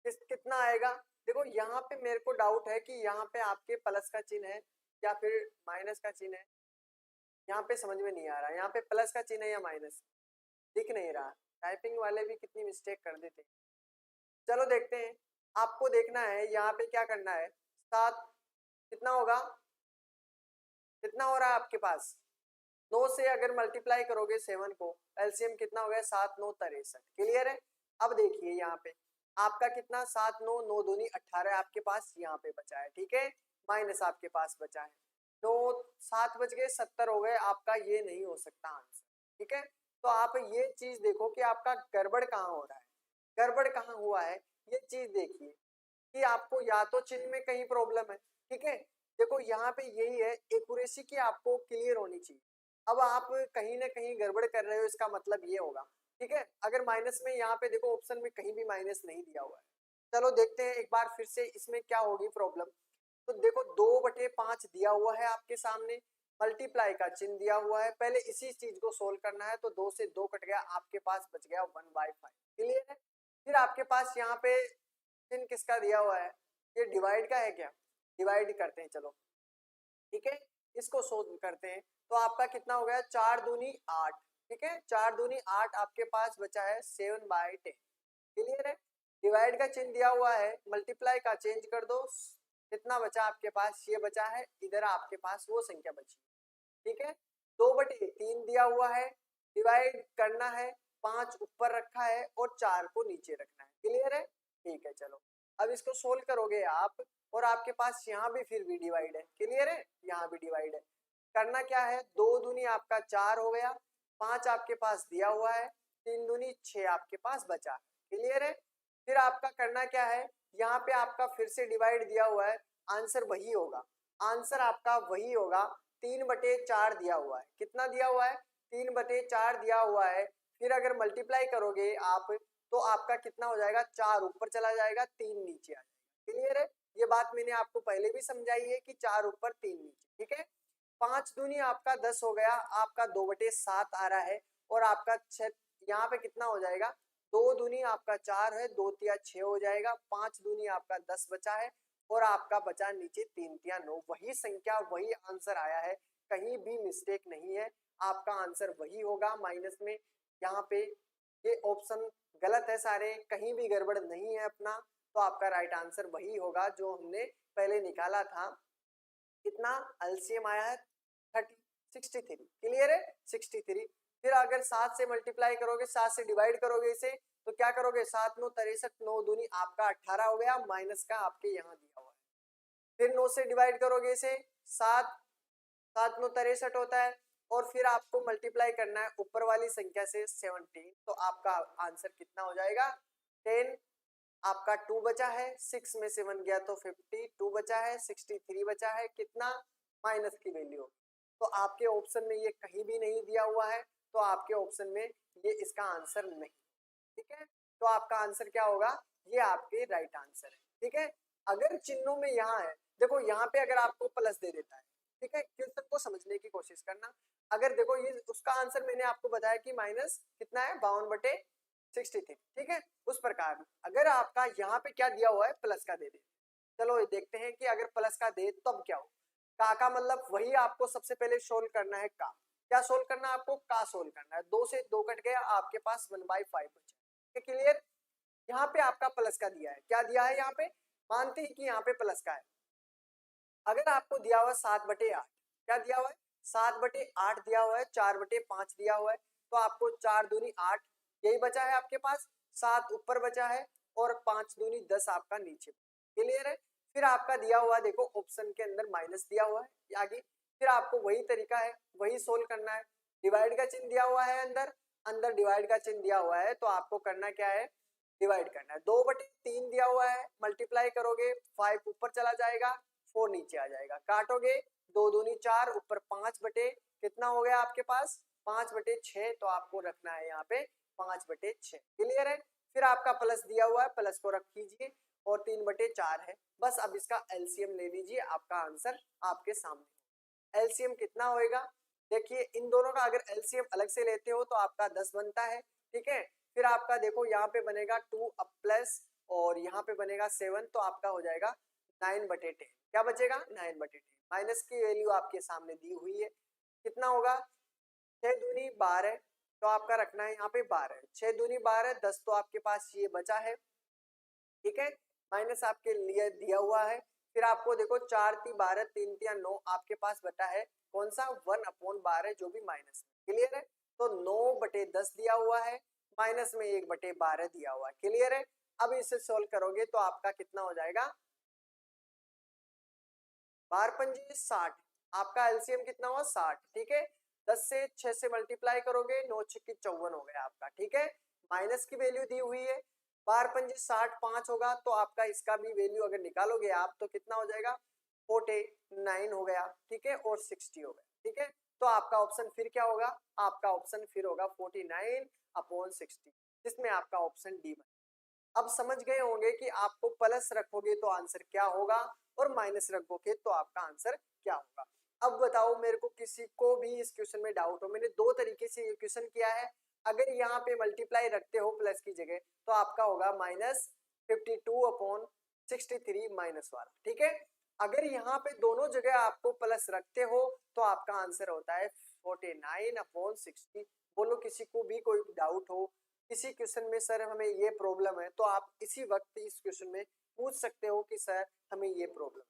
कितना आएगा? देखो यहाँ पे मेरे को डाउट है कि यहाँ पे आपके प्लस का चिन्ह है या फिर माइनस का चिन्ह है। यहाँ पे समझ में नहीं आ रहा, यहाँ पे प्लस का चिन्ह है या माइनस, दिख नहीं रहा। टाइपिंग वाले भी कितनी मिस्टेक कर देते हैं। चलो देखते हैं। आपको देखना है यहाँ पे क्या करना है। 7 कितना होगा? कितना हो रहा है आपके पास? 9 से अगर मल्टीप्लाई करोगे 7 को, एलसीएम कितना हो गया? 7 9 63। क्लियर है? अब देखिए यहाँ पे आपका कितना 7 9 9 दूनी 18 आपके पास यहाँ पे बचा है, ठीक है, माइनस आपके पास बचा है 9 7 बच गए 70 हो गए, आपका ये नहीं हो सकता आंसर, ठीक है। तो आप ये चीज देखो कि आपका गड़बड़ कहाँ हो रहा है, गड़बड़ कहाँ हुआ है, ये चीज देखिए कि आपको या तो चिन्ह में कहीं प्रॉब्लम है, ठीक है। देखो यहाँ पे यही है, एक्यूरेसी की आपको क्लियर होनी चाहिए। अब आप कहीं ना कहीं गड़बड़ कर रहे हो, इसका मतलब ये होगा, ठीक है। अगर माइनस में यहाँ पे देखो ऑप्शन में कहीं भी माइनस नहीं दिया हुआ है, चलो देखते हैं एक बार फिर से इसमें क्या होगी प्रॉब्लम। तो देखो 2/5 दिया हुआ है आपके सामने, मल्टीप्लाई का चिन्ह दिया हुआ है, पहले इसी चीज को सोल्व करना है। तो 2 से 2 कट गया, आपके पास बच गया 1/5, क्लियर है। फिर आपके पास यहाँ पे चिन्ह किसका दिया हुआ है, ये डिवाइड का है क्या, डिवाइड करते हैं चलो, ठीक है, इसको सोल्व करते हैं। तो आपका कितना हो गया 4 दूनी 8, ठीक है, 4 दूनी 8 आपके पास बचा है 7/10, क्लियर है। डिवाइड का चिन्ह दिया हुआ है, मल्टीप्लाई का चेंज कर दो, कितना बचा आपके पास, ये बचा है, इधर आपके पास वो संख्या बची, ठीक है। 2/3 दिया हुआ है, डिवाइड करना है, 5 ऊपर रखा है और 4 को नीचे रखना है, क्लियर है, ठीक है। चलो अब इसको सोल्व करोगे आप, और आपके पास यहाँ भी फिर भी डिवाइड है, क्लियर है, यहाँ भी डिवाइड है। करना क्या है, 2 दूनी आपका 4 हो गया, 5 आपके पास दिया हुआ है, 3 दूनी 6 आपके पास बचा, क्लियर है। फिर आपका करना क्या है, यहाँ पे आपका फिर से डिवाइड दिया हुआ है, आंसर वही होगा, आंसर आपका वही होगा, 3/4 दिया हुआ है, कितना दिया हुआ है, 3/4 दिया हुआ है। फिर अगर मल्टीप्लाई करोगे आप तो आपका कितना हो जाएगा, 4 ऊपर चला जाएगा, 3 नीचे आ जाएगा, क्लियर है। ये बात मैंने आपको पहले भी समझाई है कि 4 ऊपर 3 नीचे, ठीक है। 5 दूनी आपका 10 हो गया, आपका 2/7 आ रहा है, और आपका 6 यहाँ पे कितना हो जाएगा, 2 दूनी आपका 4 है, 2 तिया 6 हो जाएगा, 5 दूनी आपका 10 बचा है, और आपका बचा नीचे 3 तिया 9, वही संख्या वही आंसर आया है, कहीं भी मिस्टेक नहीं है, आपका आंसर वही होगा माइनस में। यहाँ पे ये ऑप्शन गलत है सारे, कहीं भी गड़बड़ नहीं है अपना, तो आपका राइट आंसर वही होगा जो हमने पहले निकाला था। कितना एलसीएम आया है 63, क्लियर है 63। फिर अगर 7 से मल्टीप्लाई करोगे, 7 से डिवाइड करोगे इसे, तो क्या करोगे, 7 9 63, 9 दूनी आपका 18 हो गया, माइनस का आपके यहाँ दिया हुआ है। फिर 9 से डिवाइड करोगे इसे, 7 7 9 63 होता है, और फिर आपको मल्टीप्लाई करना है ऊपर वाली संख्या से 17, तो आपका आंसर कितना हो जाएगा 10। आपका 2 बचा है, 6 में से 1 गया तो 52 बचा है, 63 बचा है, कितना माइनस की वैल्यू। तो आपके ऑप्शन में ये कहीं भी नहीं दिया हुआ है, तो आपके ऑप्शन में ये इसका आंसर नहीं, ठीक है। तो आपका आंसर क्या होगा, ये आपके राइट आंसर है, ठीक है। अगर चिन्हों में यहाँ है, देखो यहाँ पे अगर आपको प्लस दे देता है, ठीक है, क्वेश्चन को समझने की कोशिश करना। अगर देखो ये उसका आंसर मैंने आपको बताया कि माइनस कितना है 52/63, ठीक है। उस प्रकार अगर आपका यहाँ पे क्या दिया हुआ है, प्लस का दे दे, चलो ये देखते हैं कि अगर प्लस का दे तब क्या हो। का मतलब वही आपको सबसे पहले सोल्व करना है, का क्या सोल्व करना है आपको, का सोल्व करना है। 2 से 2 कट गया, आपके पास 1/5 बचा, क्लियर। यहाँ पे आपका प्लस का दिया है, क्या दिया है यहाँ पे, मानते हैं कि यहाँ पे प्लस का है। अगर आपको दिया हुआ 7/8, क्या दिया हुआ है 7/8 दिया हुआ है, 4/5 दिया हुआ है, तो आपको 4 दूनी 8 यही बचा है आपके पास, 7 ऊपर बचा है, और 5 दूनी 10 आपका नीचे, क्लियर है। फिर आपका दिया हुआ देखो ऑप्शन के अंदर माइनस दिया हुआ है आगे, फिर आपको वही तरीका है, वही सोल्व करना है। डिवाइड का चिन्ह दिया हुआ है अंदर, अंदर डिवाइड का चिन्ह दिया हुआ है, तो आपको करना क्या है, डिवाइड करना है। 2/3 दिया हुआ है, मल्टीप्लाई करोगे 5 ऊपर चला जाएगा, 4 नीचे आ जाएगा, काटोगे 2 दूनी 4 ऊपर 5 बटे कितना हो गया आपके पास 5/6, तो आपको रखना है यहाँ पे 5/6, क्लियर है। फिर आपका प्लस दिया हुआ है, प्लस को रख लीजिए, और 3/4 है, बस अब इसका एलसीएम ले लीजिए, आपका आंसर आपके सामने। एलसीएम कितना होएगा, देखिए इन दोनों का अगर एलसीएम अलग से लेते हो तो आपका 10 बनता है, ठीक है। फिर आपका देखो यहाँ पे बनेगा 2 अब प्लस, और यहाँ पे बनेगा 7, तो आपका हो जाएगा 9/10, क्या बचेगा 9/10। माइनस की वैल्यू आपके सामने दी हुई है, कितना होगा 6 दूनी 12, तो आपका रखना है यहाँ पे 12, 6 दूनी 12, 10 तो आपके पास ये बचा है, ठीक है, माइनस आपके लिए दिया हुआ है। फिर आपको देखो 4 ती 12, 3 तिया 9 आपके पास बटा है, कौन सा 1/12 जो भी माइनस, क्लियर है। तो 9/10 दिया हुआ है, माइनस में 1/12 दिया हुआ है, क्लियर है। अब इसे सोल्व करोगे तो आपका कितना हो जाएगा, 12 पंजे 60, आपका एलसीएम कितना हुआ 60, ठीक है। 10 से 6 से मल्टीप्लाई करोगे, 9 छक्के 54 हो गया आपका, ठीक है। माइनस की वैल्यू दी हुई है, 12 पंजे 60, 5 होगा तो आपका इसका भी वैल्यू अगर निकालोगे आप तो कितना हो जाएगा, 49 हो गया, ठीक है, और 60 हो गया, ठीक है। तो आपका ऑप्शन फिर क्या होगा, आपका ऑप्शन फिर होगा 49/60, जिसमें आपका ऑप्शन डी बना। अब समझ गए होंगे कि आपको प्लस रखोगे तो आंसर क्या होगा और माइनस रखोगे तो आपका आंसर क्या होगा। अब बताओ मेरे को, किसी को भी इस क्वेश्चन में डाउट हो, मैंने दो तरीके से ये क्वेश्चन किया है। अगर यहाँ पे मल्टीप्लाई रखते हो प्लस की जगह तो आपका होगा -52/63 ठीक है। अगर यहाँ पे दोनों जगह आपको प्लस रखते हो तो आपका आंसर होता है 49/60। बोलो किसी को भी कोई डाउट हो किसी क्वेश्चन में, सर हमें ये प्रॉब्लम है, तो आप इसी वक्त इस क्वेश्चन में पूछ सकते हो कि सर हमें ये प्रॉब्लम,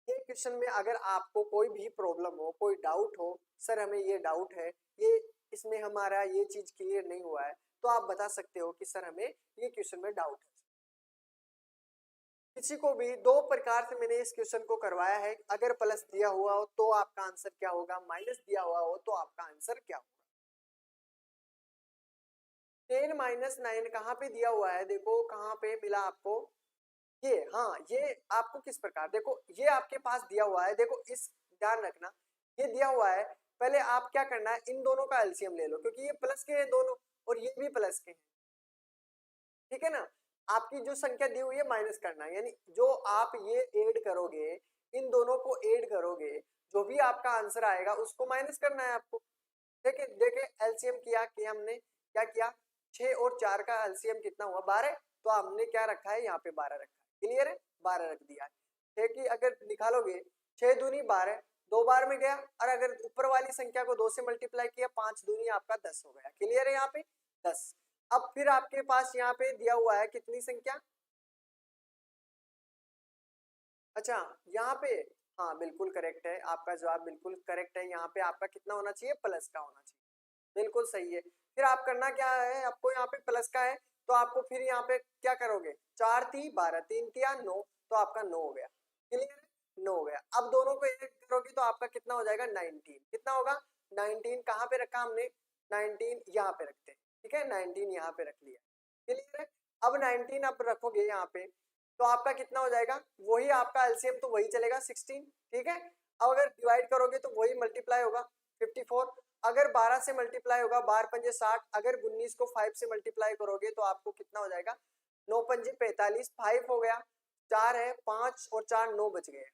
ये क्वेश्चन में अगर आपको कोई भी प्रॉब्लम हो, कोई डाउट हो, सर हमें ये डाउट है, ये इसमें हमारा ये चीज क्लियर नहीं हुआ है, तो आप बता सकते हो कि सर हमें ये क्वेश्चन में डाउट है। किसी को भी दो प्रकार से मैंने इस क्वेश्चन को करवाया है, अगर प्लस दिया हुआ हो तो आपका आंसर क्या होगा, माइनस दिया हुआ हो तो आपका आंसर क्या होगा। 10 - 9 कहाँ पे दिया हुआ है, देखो कहाँ पे मिला आपको, ये, हाँ ये आपको किस प्रकार, देखो ये आपके पास दिया हुआ है, देखो इस ध्यान रखना, ये दिया हुआ है, पहले आप क्या करना है, इन दोनों का एलसीएम ले लो क्योंकि ये प्लस के हैं दोनों और ये भी प्लस के हैं, ठीक है ना। आपकी जो संख्या दी हुई है माइनस करना है, यानी जो आप ये ऐड करोगे, इन दोनों को ऐड करोगे, जो भी आपका आंसर आएगा उसको माइनस करना है आपको। देखे देखे एलसीएम किया कि हमने क्या किया, 6 और 4 का एलसीएम कितना हुआ 12, तो हमने क्या रखा है यहाँ पे 12 रखा है, क्लियर है, 12 रख दिया है। 6 की अगर निकालोगे 6 दूनी 12, 2 बार में गया, और अगर ऊपर वाली संख्या को 2 से मल्टीप्लाई किया 5 दूनी आपका 10 हो गया, क्लियर है यहाँ पे 10। अब फिर आपके पास यहाँ पे दिया हुआ है कितनी संख्या, अच्छा यहाँ पे, हाँ बिल्कुल करेक्ट है, आपका जवाब बिल्कुल करेक्ट है, यहाँ पे आपका कितना होना चाहिए, प्लस का होना चाहिए, बिल्कुल सही है। फिर आप करना क्या है, आपको यहाँ पे प्लस का है तो आपको फिर यहाँ पे क्या करोगे, 4 × 3 = 12, 3 × 3 = 9, तो आपका 9 हो गया, क्लियर है, 9 हो गया। अब दोनों को ऐड करोगे तो आपका कितना हो जाएगा 19, कितना होगा 19, कहाँ पे रखा हमने 19, यहाँ पे रखते हैं, ठीक है, 19 यहाँ पे रख लिया, क्लियर है। अब 19 आप रखोगे यहाँ पे तो आपका कितना हो जाएगा, वही आपका एलसीएम तो वही चलेगा 16, ठीक है। अब अगर डिवाइड करोगे तो वही मल्टीप्लाई होगा 54, अगर 12 से मल्टीप्लाई होगा 12 पंजे 60, अगर 19 को 5 से मल्टीप्लाई करोगे तो आपको कितना हो जाएगा, 9 पंजे 45, 5 हो गया, 4 है, 5 और 4 9 बच गए,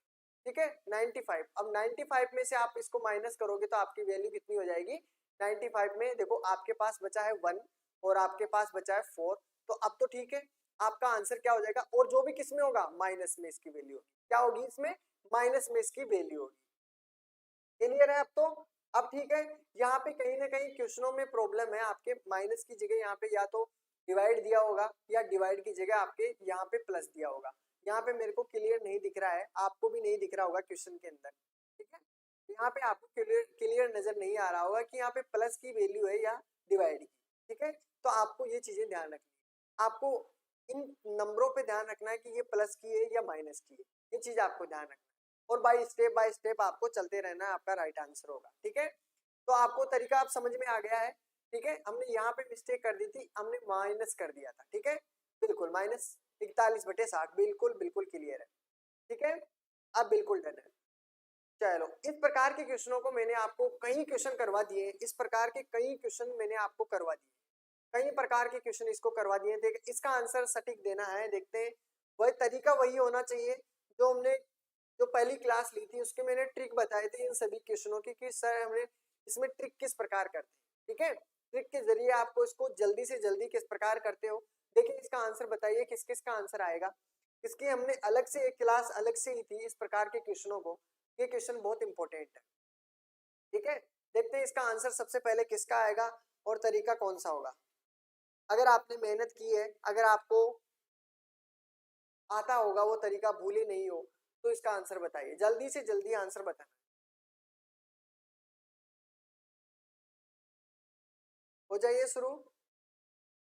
ठीक है 95। अब 95 में से आप इसको माइनस करोगे तो आपकी वैल्यू कितनी हो जाएगी, 95 में देखो आपके पास बचा है 1 और आपके पास बचा है 4, तो अब तो ठीक है, आपका आंसर क्या हो जाएगा, और जो भी किसमें होगा माइनस में इसकी वैल्यू होगी, क्या होगी इसमें, माइनस में इसकी वैल्यू होगी, क्लियर है अब तो। अब ठीक है, यहाँ पे कहीं ना कहीं क्वेश्चनों में प्रॉब्लम है, आपके माइनस की जगह यहाँ पे या तो डिवाइड दिया होगा या डिवाइड की जगह आपके यहाँ पे प्लस दिया होगा, यहाँ पे मेरे को क्लियर नहीं दिख रहा है, आपको भी नहीं दिख रहा होगा क्वेश्चन के अंदर, ठीक है, यहाँ पे आपको क्लियर क्लियर नजर नहीं आ रहा होगा कि यहाँ पे प्लस की वैल्यू है या डिवाइड की, ठीक है। तो आपको ये चीजें ध्यान रखनी है, आपको इन नंबरों पे ध्यान रखना है कि ये प्लस की है या माइनस की है, ये चीज आपको ध्यान रखना है, और बाय स्टेप आपको चलते रहना है, आपका राइट आंसर होगा, ठीक है। तो आपको तरीका आप समझ में आ गया है, ठीक है। हमने यहाँ पे मिस्टेक कर दी थी, हमने माइनस कर दिया था, ठीक है, बिल्कुल -41/60, बिल्कुल बिल्कुल क्लियर है, ठीक है, अब बिल्कुल डन है। चलो इस प्रकार के क्वेश्चनों को मैंने आपको कई क्वेश्चन करवा दिए, इस प्रकार के कई क्वेश्चन मैंने आपको करवा दिए, कई प्रकार के क्वेश्चन इसको करवा दिए, देख इसका आंसर सटीक देना है, देखते हैं वही तरीका वही होना चाहिए जो हमने जो पहली क्लास ली थी उसके मैंने ट्रिक बताए थे इन सभी क्वेश्चनों की कि सर हमने इसमें ट्रिक किस प्रकार करते हैं, ठीक है, ट्रिक के जरिए आपको इसको जल्दी से जल्दी किस प्रकार करते हो, देखिए इसका आंसर बताइए किस किस का आंसर आएगा। इसकी हमने अलग से एक क्लास अलग से ही थी इस प्रकार के क्वेश्चनों को, ये क्वेश्चन बहुत इंपॉर्टेंट है, ठीक है। देखते हैं इसका आंसर सबसे पहले किसका आएगा और तरीका कौन सा होगा। अगर आपने मेहनत की है, अगर आपको आता होगा वो तरीका, भूले नहीं हो, तो इसका आंसर बताइए, जल्दी से जल्दी आंसर बताना, हो जाइए शुरू।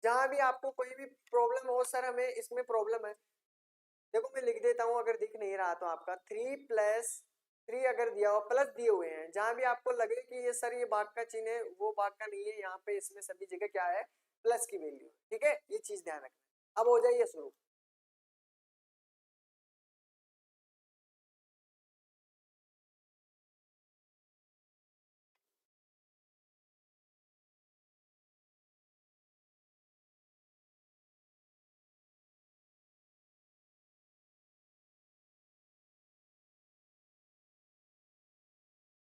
जहां भी आपको कोई भी प्रॉब्लम हो, सर हमें इसमें प्रॉब्लम है, देखो मैं लिख देता हूँ अगर दिख नहीं रहा तो आपका 3+3 अगर दिया हुआ प्लस दिए हुए हैं, जहां भी आपको लगे कि ये सर ये भाग का चिन्ह है वो भाग का नहीं है, यहाँ पे इसमें सभी जगह क्या है, प्लस की वैल्यू, ठीक है, ये चीज ध्यान रखना। अब हो जाइए शुरू।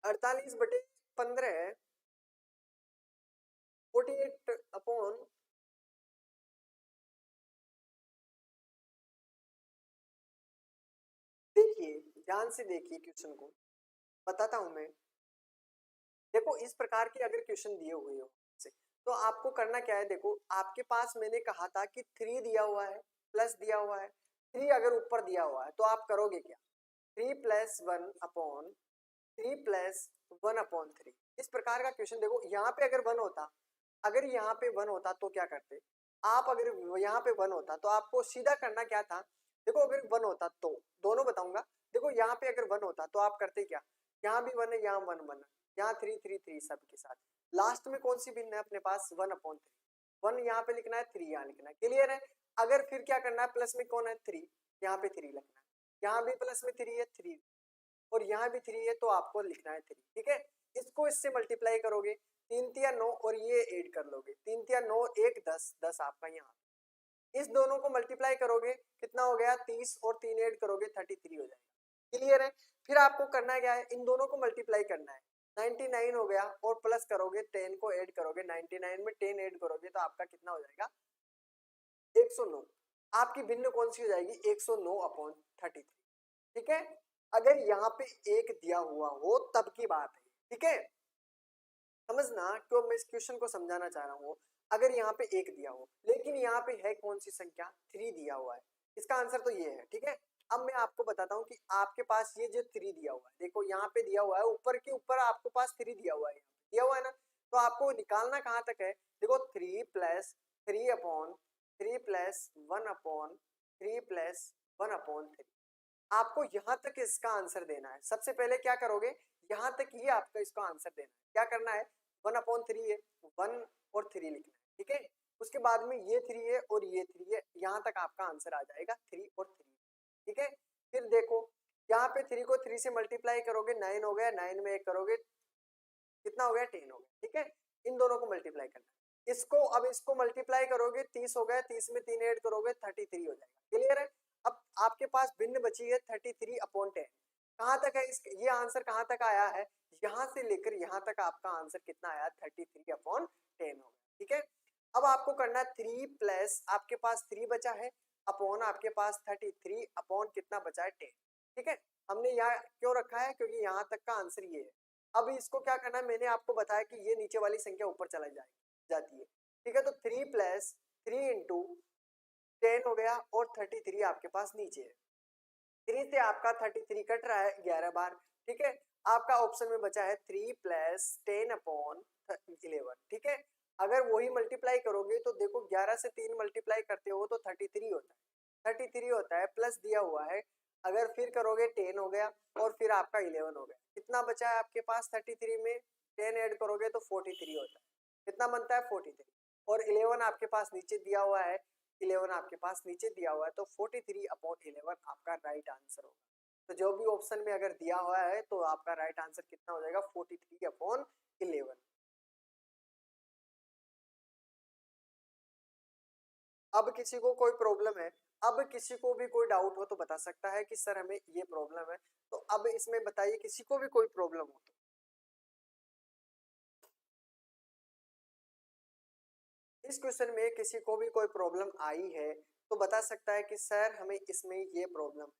48/15 है, 48 देखिए ध्यान से देखिए क्वेश्चन को, बताता हूं मैं। देखो इस प्रकार के अगर क्वेश्चन दिए हुए हो से, तो आपको करना क्या है, देखो आपके पास मैंने कहा था कि 3 दिया हुआ है, प्लस दिया हुआ है, 3 अगर ऊपर दिया हुआ है तो आप करोगे क्या, 3+1/3 इस प्रकार का क्वेश्चन। देखो यहाँ पे अगर 1 होता, अगर यहाँ पे 1 होता तो क्या करते आप, अगर यहाँ पे 1 होता तो आपको सीधा करना क्या था, देखो अगर 1 होता तो दोनों बताऊंगा। देखो यहाँ पे अगर 1 होता तो आप करते क्या, यहाँ भी 1 है, यहाँ 1 यहाँ 3 सबके साथ, लास्ट में कौन सी भिन्न है अपने पास, 1/3, 1 यहाँ पे लिखना है, 3 यहाँ लिखना है, क्लियर है। अगर फिर क्या करना है, प्लस में कौन है 3, यहाँ पे 3 लिखना है, यहाँ भी प्लस में 3 है 3, और यहाँ भी 3 है तो आपको लिखना है 3, ठीक है। इसको इससे मल्टीप्लाई करोगे, 3×3 = 9 और ये ऐड कर लोगे, 3×3 = 9 1 10 10 आपका यहाँ, इस दोनों को मल्टीप्लाई करोगे कितना हो गया 30, और 3 ऐड करोगे 33 हो जाएगा, क्लियर है। फिर आपको करना क्या है, इन दोनों को मल्टीप्लाई करना है, 99 हो गया, और प्लस करोगे 10 को ऐड करोगे, 99 में 10 ऐड करोगे तो आपका कितना हो जाएगा 109, आपकी भिन्न कौन सी हो जाएगी 109/33, ठीक है। अगर यहाँ पे एक दिया हुआ हो तब की बात है, ठीक है, समझना क्यों मैं इस क्वेश्चन को समझाना चाह रहा हूँ। अगर यहाँ पे एक दिया हो लेकिन यहाँ पे है कौन सी संख्या 3 दिया हुआ है, इसका आंसर तो ये है, ठीक है। अब मैं आपको बताता हूँ कि आपके पास ये जो 3 दिया हुआ है, देखो यहाँ पे दिया हुआ है, ऊपर के ऊपर आपके पास 3 दिया हुआ है, दिया हुआ है ना, तो आपको निकालना कहाँ तक है, देखो 3+3/1/3+1/3 आपको यहाँ तक इसका आंसर देना है। सबसे पहले क्या करोगे, यहाँ तक ही आपका इसका आंसर देना है, क्या करना है, 1/3 है, 1 और 3 लिखना है, ठीक है। उसके बाद में ये 3 है और ये 3 है, यहाँ तक आपका आंसर आ जाएगा 3 और 3, ठीक है। फिर देखो यहाँ पे 3 को 3 से मल्टीप्लाई करोगे 9 हो गया, 9 में 1 करोगे कितना हो गया 10 हो गया, ठीक है। इन दोनों को मल्टीप्लाई करना है, इसको अब इसको मल्टीप्लाई करोगे 30 हो गया, 30 में 3 ऐड करोगे 33 हो जाएगा, क्लियर है। अब आपके पास भिन्न बची है 33/10, कहाँ तक है ये आंसर कहाँ तक आया है, यहाँ से लेकर यहाँ तक आपका आंसर कितना आया 33/10 हो गया, ठीक है। अब आपको करना है 3 प्लस आपके पास 3 बचा है अपॉन आपके पास 33 अपॉन कितना बचा है 10, ठीक है। हमने यहाँ क्यों रखा है, क्योंकि यहाँ तक का आंसर ये है। अब इसको क्या करना है, मैंने आपको बताया कि ये नीचे वाली संख्या ऊपर चला जाती है, ठीक है। तो 3+3 × 10 हो गया, और 33 आपके पास नीचे है, 3 से आपका 33 कट रहा है 11 बार, ठीक है। आपका ऑप्शन में बचा है 3+10/11, ठीक है। अगर वही मल्टीप्लाई करोगे तो देखो 11 से 3 मल्टीप्लाई करते हो तो 33 होता है, 33 होता है, प्लस दिया हुआ है, अगर फिर करोगे 10 हो गया, और फिर आपका 11 हो गया, कितना बचा है आपके पास 33 में 10 ऐड करोगे तो 43 होता है, कितना बनता है 43, और 11 आपके पास नीचे दिया हुआ है, 11 आपके पास नीचे दिया हुआ है, तो 43/11 आपका राइट आंसर होगा। तो जो भी ऑप्शन में अगर दिया हुआ है तो आपका राइट आंसर कितना हो जाएगा 43/11। अब किसी को कोई प्रॉब्लम है, अब किसी को भी कोई डाउट हो तो बता सकता है कि सर हमें ये प्रॉब्लम है, तो अब इसमें बताइए किसी को भी कोई प्रॉब्लम हो तो। इस क्वेश्चन में किसी को भी कोई प्रॉब्लम आई है तो बता सकता है कि सर हमें इसमें ये प्रॉब्लम है।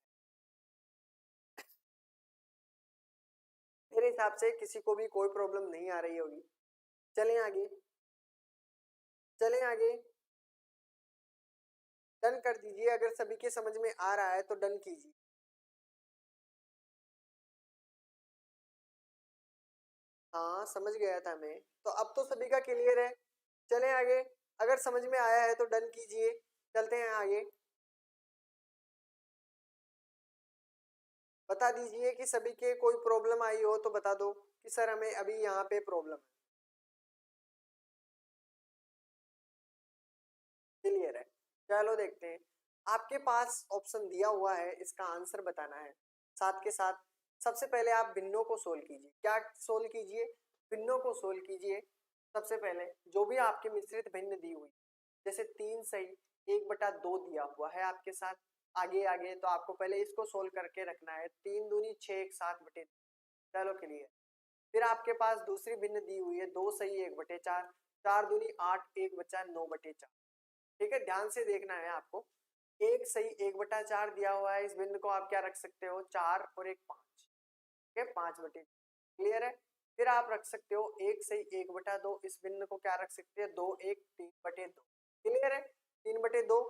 मेरे हिसाब से किसी को भी कोई प्रॉब्लम नहीं आ रही होगी। चलें आगे, चलें आगे, डन कर दीजिए, अगर सभी के समझ में आ रहा है तो डन कीजिए। हाँ समझ गया था मैं, तो अब तो सभी का क्लियर है, चलें आगे। अगर समझ में आया है तो डन कीजिए, चलते हैं आगे। बता दीजिए कि सभी के कोई प्रॉब्लम आई हो तो बता दो कि सर हमें अभी यहाँ पे प्रॉब्लम है। क्लियर है? चलो देखते हैं। आपके पास ऑप्शन दिया हुआ है, इसका आंसर बताना है। साथ के साथ सबसे पहले आप भिन्नों को सोल्व कीजिए। क्या सोल्व कीजिए? भिन्नों को सोल्व कीजिए। सबसे पहले जो भी आपकी मिश्रित भिन्न दी हुई, जैसे 3 सही 1/2 दिया हुआ है आपके साथ, आगे आगे तो आपको पहले इसको सोल्व करके रखना है। 3 दूनी 6 1 7/2। चलो क्लियर। फिर आपके पास दूसरी भिन्न दी हुई है 2 सही 1/4, 4 दूनी 8, 1 बचा 9/4। ठीक है, ध्यान से देखना है आपको। 1 सही 1/4 दिया हुआ है, इस भिन्न को आप क्या रख सकते हो? 4 और 1 5। ठीक है, 5/4। क्लियर है? फिर आप रख सकते हो 1 सही 1/2, इस भिन्न को क्या रख सकते हैं? 2 1 3/2। क्लियर है? 3/2।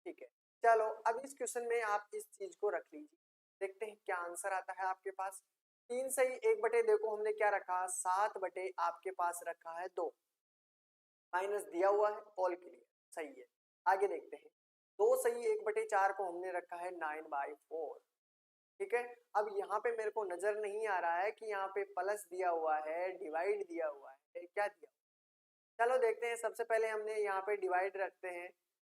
ठीक है, चलो अब इस क्वेश्चन में आप इस चीज को रख लीजिए, देखते हैं क्या आंसर आता है आपके पास। 3 सही 1/2 को हमने क्या रखा? 7/ आपके पास रखा है 2, माइनस दिया हुआ है, ऑल क्लियर, सही है। आगे देखते हैं। 2 सही 1/4 को हमने रखा है 9/4। ठीक है, अब यहाँ पे मेरे को नजर नहीं आ रहा है कि यहाँ पे प्लस दिया हुआ है, डिवाइड दिया हुआ है, क्या दिया? चलो देखते हैं, सबसे पहले हमने यहाँ पे डिवाइड रखते हैं,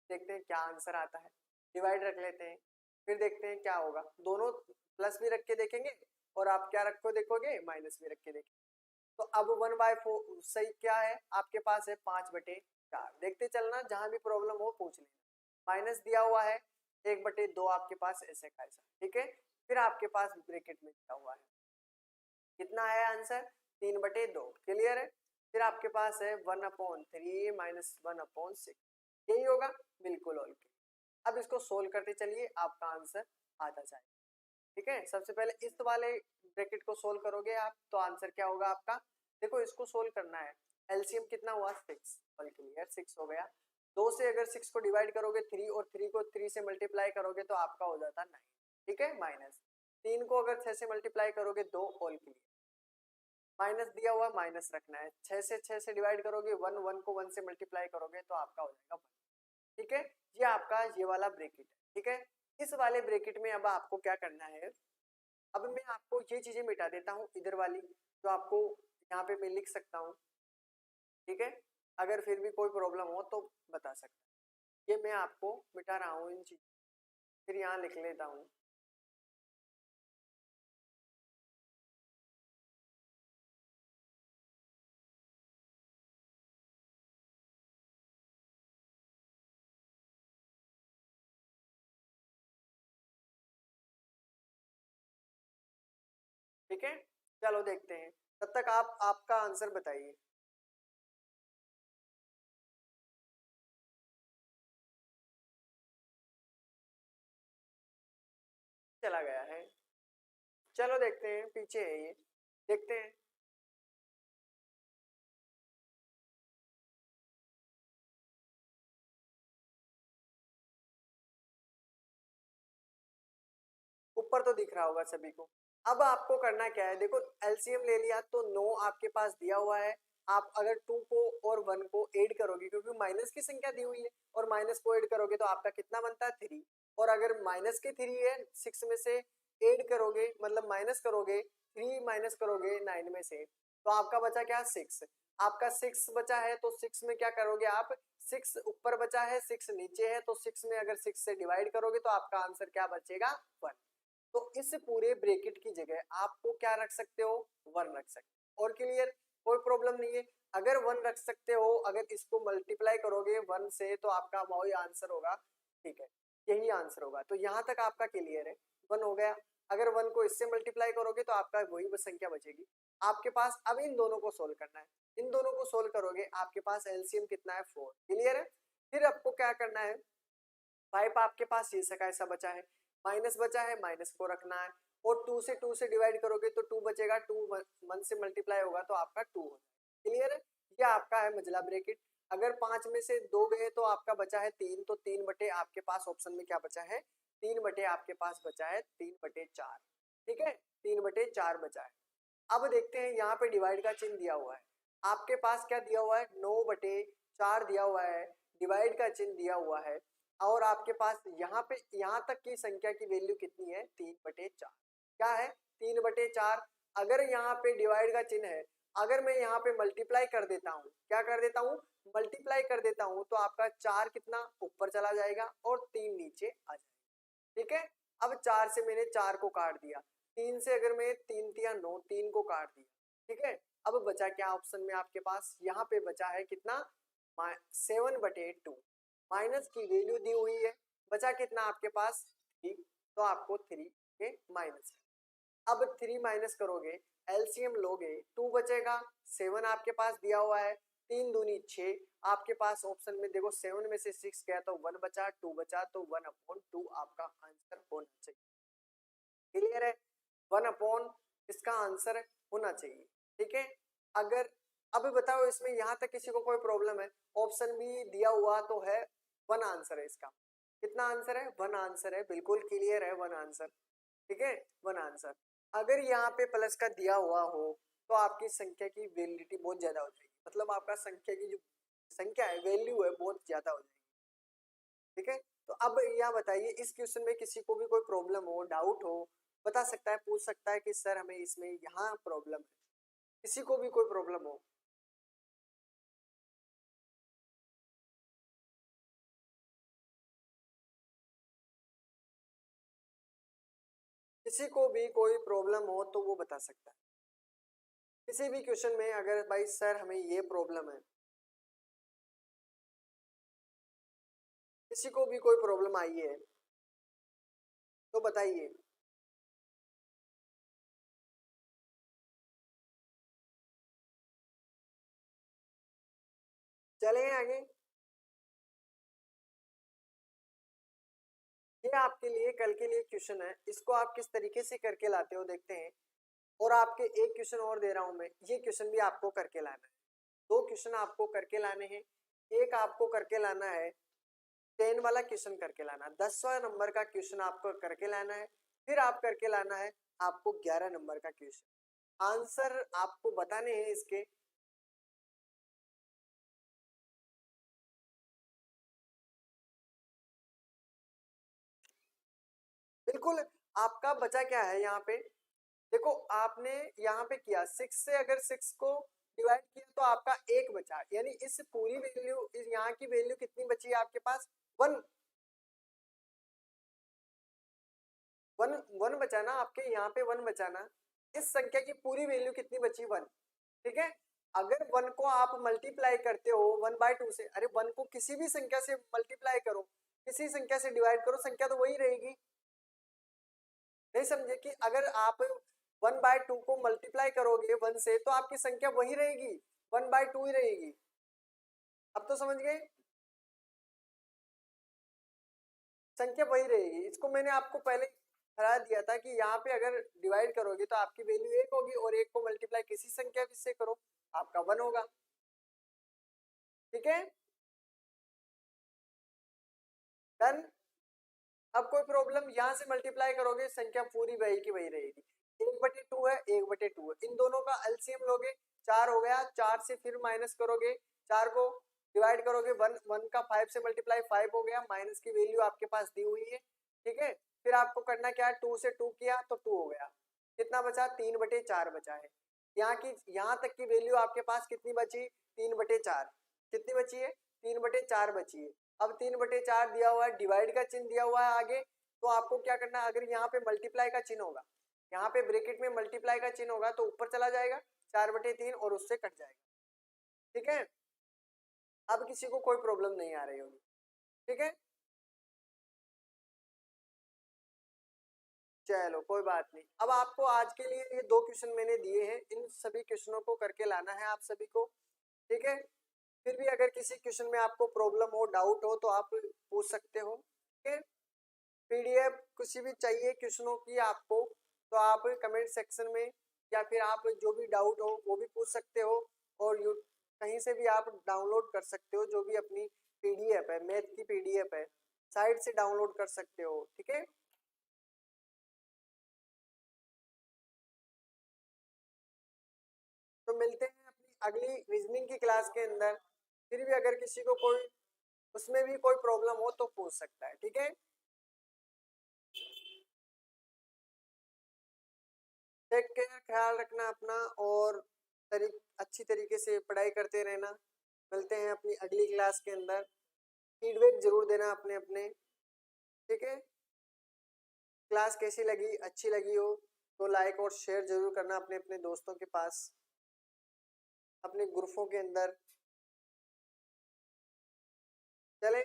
देखते हैं क्या आंसर आता है। डिवाइड रख लेते हैं, फिर देखते हैं क्या होगा। दोनों प्लस भी रख के देखेंगे और आप क्या रखो देखोगे? माइनस भी रख के देखेंगे। तो अब 1/4 सही क्या है आपके पास? है 5/4। देखते चलना, जहां भी प्रॉब्लम हो पूछ लेना। माइनस दिया हुआ है 1/2 आपके पास, ऐसे का ऐसा। ठीक है, फिर आपके पास ब्रैकेट में दिया हुआ है, कितना है आंसर? 3/2। क्लियर है? फिर आपके पास है 1/3 माइनस 1/6, यही होगा, बिल्कुल ऑल क्लियर। अब इसको सोल्व करते चलिए, आपका आंसर आता जाएगा। ठीक है, सबसे पहले इस वाले ब्रैकेट को सोल्व करोगे आप तो आंसर क्या होगा आपका? देखो इसको सोल्व करना है, एलसीएम कितना हुआ? 6, ऑल क्लियर, 6 हो गया। 2 से अगर 6 को डिवाइड करोगे 3 और 3 को 3 से मल्टीप्लाई करोगे तो आपका हो जाता 9। ठीक है, माइनस 3 को अगर 6 से मल्टीप्लाई करोगे 2, ऑल क्लियर। माइनस दिया हुआ, माइनस रखना है। 6 से डिवाइड करोगे 1, 1 को 1 से मल्टीप्लाई करोगे तो आपका हो जाएगा 1। ठीक है, ये आपका ये वाला ब्रैकेट है। ठीक है, इस वाले ब्रैकेट में अब आपको क्या करना है? अब मैं आपको ये चीजें मिटा देता हूँ, इधर वाली जो आपको यहाँ पे मैं लिख सकता हूँ। ठीक है, अगर फिर भी कोई प्रॉब्लम हो तो बता सकता। ये मैं आपको मिटा रहा हूँ इन चीज, फिर यहाँ लिख लेता हूँ। ठीक है, चलो देखते हैं, तब तक आप आपका आंसर बताइए। चला गया है, चलो देखते हैं, पीछे है ये, देखते हैं। ऊपर तो दिख रहा होगा सभी को। अब आपको करना क्या है? देखो एलसीएम ले लिया तो 9 आपके पास दिया हुआ है। आप अगर 2 को और 1 को ऐड करोगे, क्योंकि माइनस की संख्या दी हुई है, और माइनस को ऐड करोगे तो आपका कितना बनता है? 3। और अगर माइनस के 3 है 6 में से ऐड करोगे, मतलब माइनस करोगे, 3 माइनस करोगे 9 में से, तो आपका बचा क्या? 6। आपका 6 बचा है तो 6 में क्या करोगे आप? 6 ऊपर बचा है, 6 नीचे है, तो 6 में अगर 6 से डिवाइड करोगे तो आपका आंसर क्या बचेगा? 1। तो इस पूरे ब्रैकेट की जगह आपको क्या रख सकते हो? 1 रख सकते हो। और क्लियर, कोई प्रॉब्लम नहीं है। अगर 1 रख सकते हो, अगर इसको मल्टीप्लाई करोगे 1 से तो आपका वही आंसर होगा। ठीक है, यही आंसर होगा। तो यहाँ तक आपका क्लियर है, 1 हो गया। अगर 1 को इससे मल्टीप्लाई करोगे तो आपका वही संख्या बचेगी आपके पास। अब इन दोनों को सोल्व करना है, इन दोनों को सोल्व करोगे, आपके पास एलसीएम कितना है? 4। क्लियर है? फिर आपको क्या करना है? 5 आपके पास ये सका ऐसा बचा है, माइनस बचा है, माइनस को रखना है। और 2 से डिवाइड करोगे तो 2 बचेगा, 2 1 से मल्टीप्लाई होगा तो आपका 2 हो जाएगा। क्लियर है? ये आपका है मझला ब्रैकेट। अगर 5 में से 2 गए तो आपका बचा है 3, तो 3 आपके पास ऑप्शन में क्या बचा है? 3 आपके पास बचा है 3/4। ठीक है, 3/4 बचा है। अब देखते हैं, यहाँ पे डिवाइड का चिन्ह दिया हुआ है, आपके पास क्या दिया हुआ है? 9/4 दिया हुआ है। डिवाइड का चिन्ह दिया हुआ है और आपके पास यहाँ पे यहाँ तक की संख्या की वैल्यू कितनी है 3/4। क्या है 3/4। अगर यहाँ पे डिवाइड का चिन्ह है, अगर मैं यहाँ पे मल्टीप्लाई कर देता हूँ, क्या कर देता हूँ मल्टीप्लाई कर देता हूँ, तो आपका 4 कितना ऊपर चला जाएगा और 3 नीचे आ जाएगा। ठीक है, अब 4 से मैंने 4 को काट दिया, 3 से अगर मैं 3 तिया 9, 3 को काट दिया। ठीक है, अब बचा क्या ऑप्शन में आपके पास, यहाँ पे बचा है कितना 7/2। माइनस की वैल्यू दी हुई है, बचा कितना आपके पास 3, तो आपको 3 के माइनस। अब 3 माइनस करोगे, एलसीएम लोगे, 2 बचेगा, 7 आपके पास दिया हुआ है, 3 दूनी 6 आपके पास ऑप्शन में देखो, 7 में से 6 गया तो 1 बचा, 2 बचा, तो 1/2 आपका आंसर होना चाहिए। क्लियर है, 1/ इसका आंसर होना चाहिए। ठीक है, अगर अब बताओ इसमें यहाँ तक किसी को कोई प्रॉब्लम है, ऑप्शन भी दिया हुआ तो है 1 आंसर है इसका। कितना आंसर है 1 आंसर है, बिल्कुल क्लियर है 1 आंसर। ठीक है 1 आंसर। अगर यहाँ पे प्लस का दिया हुआ हो तो आपकी संख्या की वैलिडिटी बहुत ज्यादा हो जाएगी, मतलब आपका संख्या की जो संख्या है वैल्यू है बहुत ज्यादा हो जाएगी। ठीक है, तो अब यहाँ बताइए इस क्वेश्चन में किसी को भी कोई प्रॉब्लम हो, डाउट हो, बता सकता है, पूछ सकता है कि सर हमें इसमें यहाँ प्रॉब्लम है, किसी को भी कोई प्रॉब्लम हो। किसी को भी कोई प्रॉब्लम हो तो वो बता सकता है किसी भी क्वेश्चन में, अगर भाई सर हमें ये प्रॉब्लम है, किसी को भी कोई प्रॉब्लम आई है तो बताइए। चलें आगे, ये आपके लिए कल के लिए क्वेश्चन है, इसको आप किस तरीके से करके लाते हो देखते हैं। और आपके एक क्वेश्चन और दे रहा हूं मैं, ये क्वेश्चन भी आपको करके लाना है। 2 क्वेश्चन आपको करके लाने हैं, एक आपको करके लाना है 10 वाला क्वेश्चन करके लाना, 10वां नंबर का क्वेश्चन आपको करके लाना है, फिर आप करके लाना है आपको 11 नंबर का क्वेश्चन। आंसर आपको बताने हैं इसके। बिल्कुल, आपका बचा क्या है यहाँ पे, देखो आपने यहाँ पे किया 6 से, अगर 6 को डिवाइड किया तो आपका 1 बचा, यानी इस पूरी वैल्यू, इस यहाँ की वैल्यू कितनी बची है आपके पास 1। 1 बचा ना आपके यहाँ पे, 1 बचा ना, इस संख्या की पूरी वैल्यू कितनी बची 1। ठीक है, अगर 1 को आप मल्टीप्लाई करते हो 1/2 से, अरे 1 को किसी भी संख्या से मल्टीप्लाई करो, किसी संख्या से डिवाइड करो, संख्या तो वही रहेगी। नहीं समझे कि अगर आप 1/2 को मल्टीप्लाई करोगे 1 से तो आपकी संख्या वही रहेगी, 1/2 ही रहेगी। अब तो समझ गए, संख्या वही रहेगी। इसको मैंने आपको पहले हरा दिया था कि यहाँ पे अगर डिवाइड करोगे तो आपकी वैल्यू 1 होगी, और 1 को मल्टीप्लाई किसी संख्या से करो आपका 1 होगा। ठीक है, डन। अब कोई प्रॉब्लम, यहाँ से मल्टीप्लाई करोगे संख्या पूरी वही की वही रहेगी, 1/2 है 1/2 है, इन दोनों का एलसीएम लोगे 4 हो गया, 4 से फिर माइनस करोगे, 4 को डिवाइड करोगे 1, 1 का 5 से मल्टीप्लाई 5 हो गया, माइनस की वैल्यू आपके पास दी हुई है। ठीक है, फिर आपको करना क्या है, 2 से 2 किया तो 2 हो गया, कितना बचा 3/4 बचा है। यहाँ की यहाँ तक की वैल्यू आपके पास कितनी बची 3/4, कितनी बची है 3/4 बची है। अब 3/4 दिया हुआ है, डिवाइड का चिन्ह दिया हुआ है आगे, तो आपको क्या करना है, अगर यहाँ पे मल्टीप्लाई का चिन्ह होगा, यहाँ पे ब्रैकेट में मल्टीप्लाई का चिन्ह होगा तो ऊपर चला जाएगा 4/3 और उससे कट जाएगा। ठीक है, अब किसी को कोई प्रॉब्लम नहीं आ रही होगी। ठीक है, चलो कोई बात नहीं। अब आपको आज के लिए ये 2 क्वेश्चन मैंने दिए हैं, इन सभी क्वेश्चनों को करके लाना है आप सभी को। ठीक है, फिर भी अगर किसी क्वेश्चन में आपको प्रॉब्लम हो, डाउट हो, तो आप पूछ सकते हो। ठीक है, पीडीएफ कुछ भी चाहिए क्वेश्चनों की आपको तो आप कमेंट सेक्शन में, या फिर आप जो भी डाउट हो वो भी पूछ सकते हो, और यू कहीं से भी आप डाउनलोड कर सकते हो, जो भी अपनी पीडीएफ है, मैथ की पीडीएफ है, साइट से डाउनलोड कर सकते हो। ठीक है, तो मिलते हैं अपनी अगली रीजनिंग की क्लास के अंदर। फिर भी अगर किसी को कोई उसमें भी कोई प्रॉब्लम हो तो पूछ सकता है, ठीक है। टेक केयर, ख्याल रखना अपना, और अच्छी तरीके से पढ़ाई करते रहना। मिलते हैं अपनी अगली क्लास के अंदर। फीडबैक जरूर देना अपने अपने, ठीक है। क्लास कैसी लगी, अच्छी लगी हो तो लाइक और शेयर जरूर करना अपने अपने दोस्तों के पास, अपने ग्रुपों के अंदर। चले,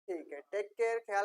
ठीक है, टेक केयर, ख्याल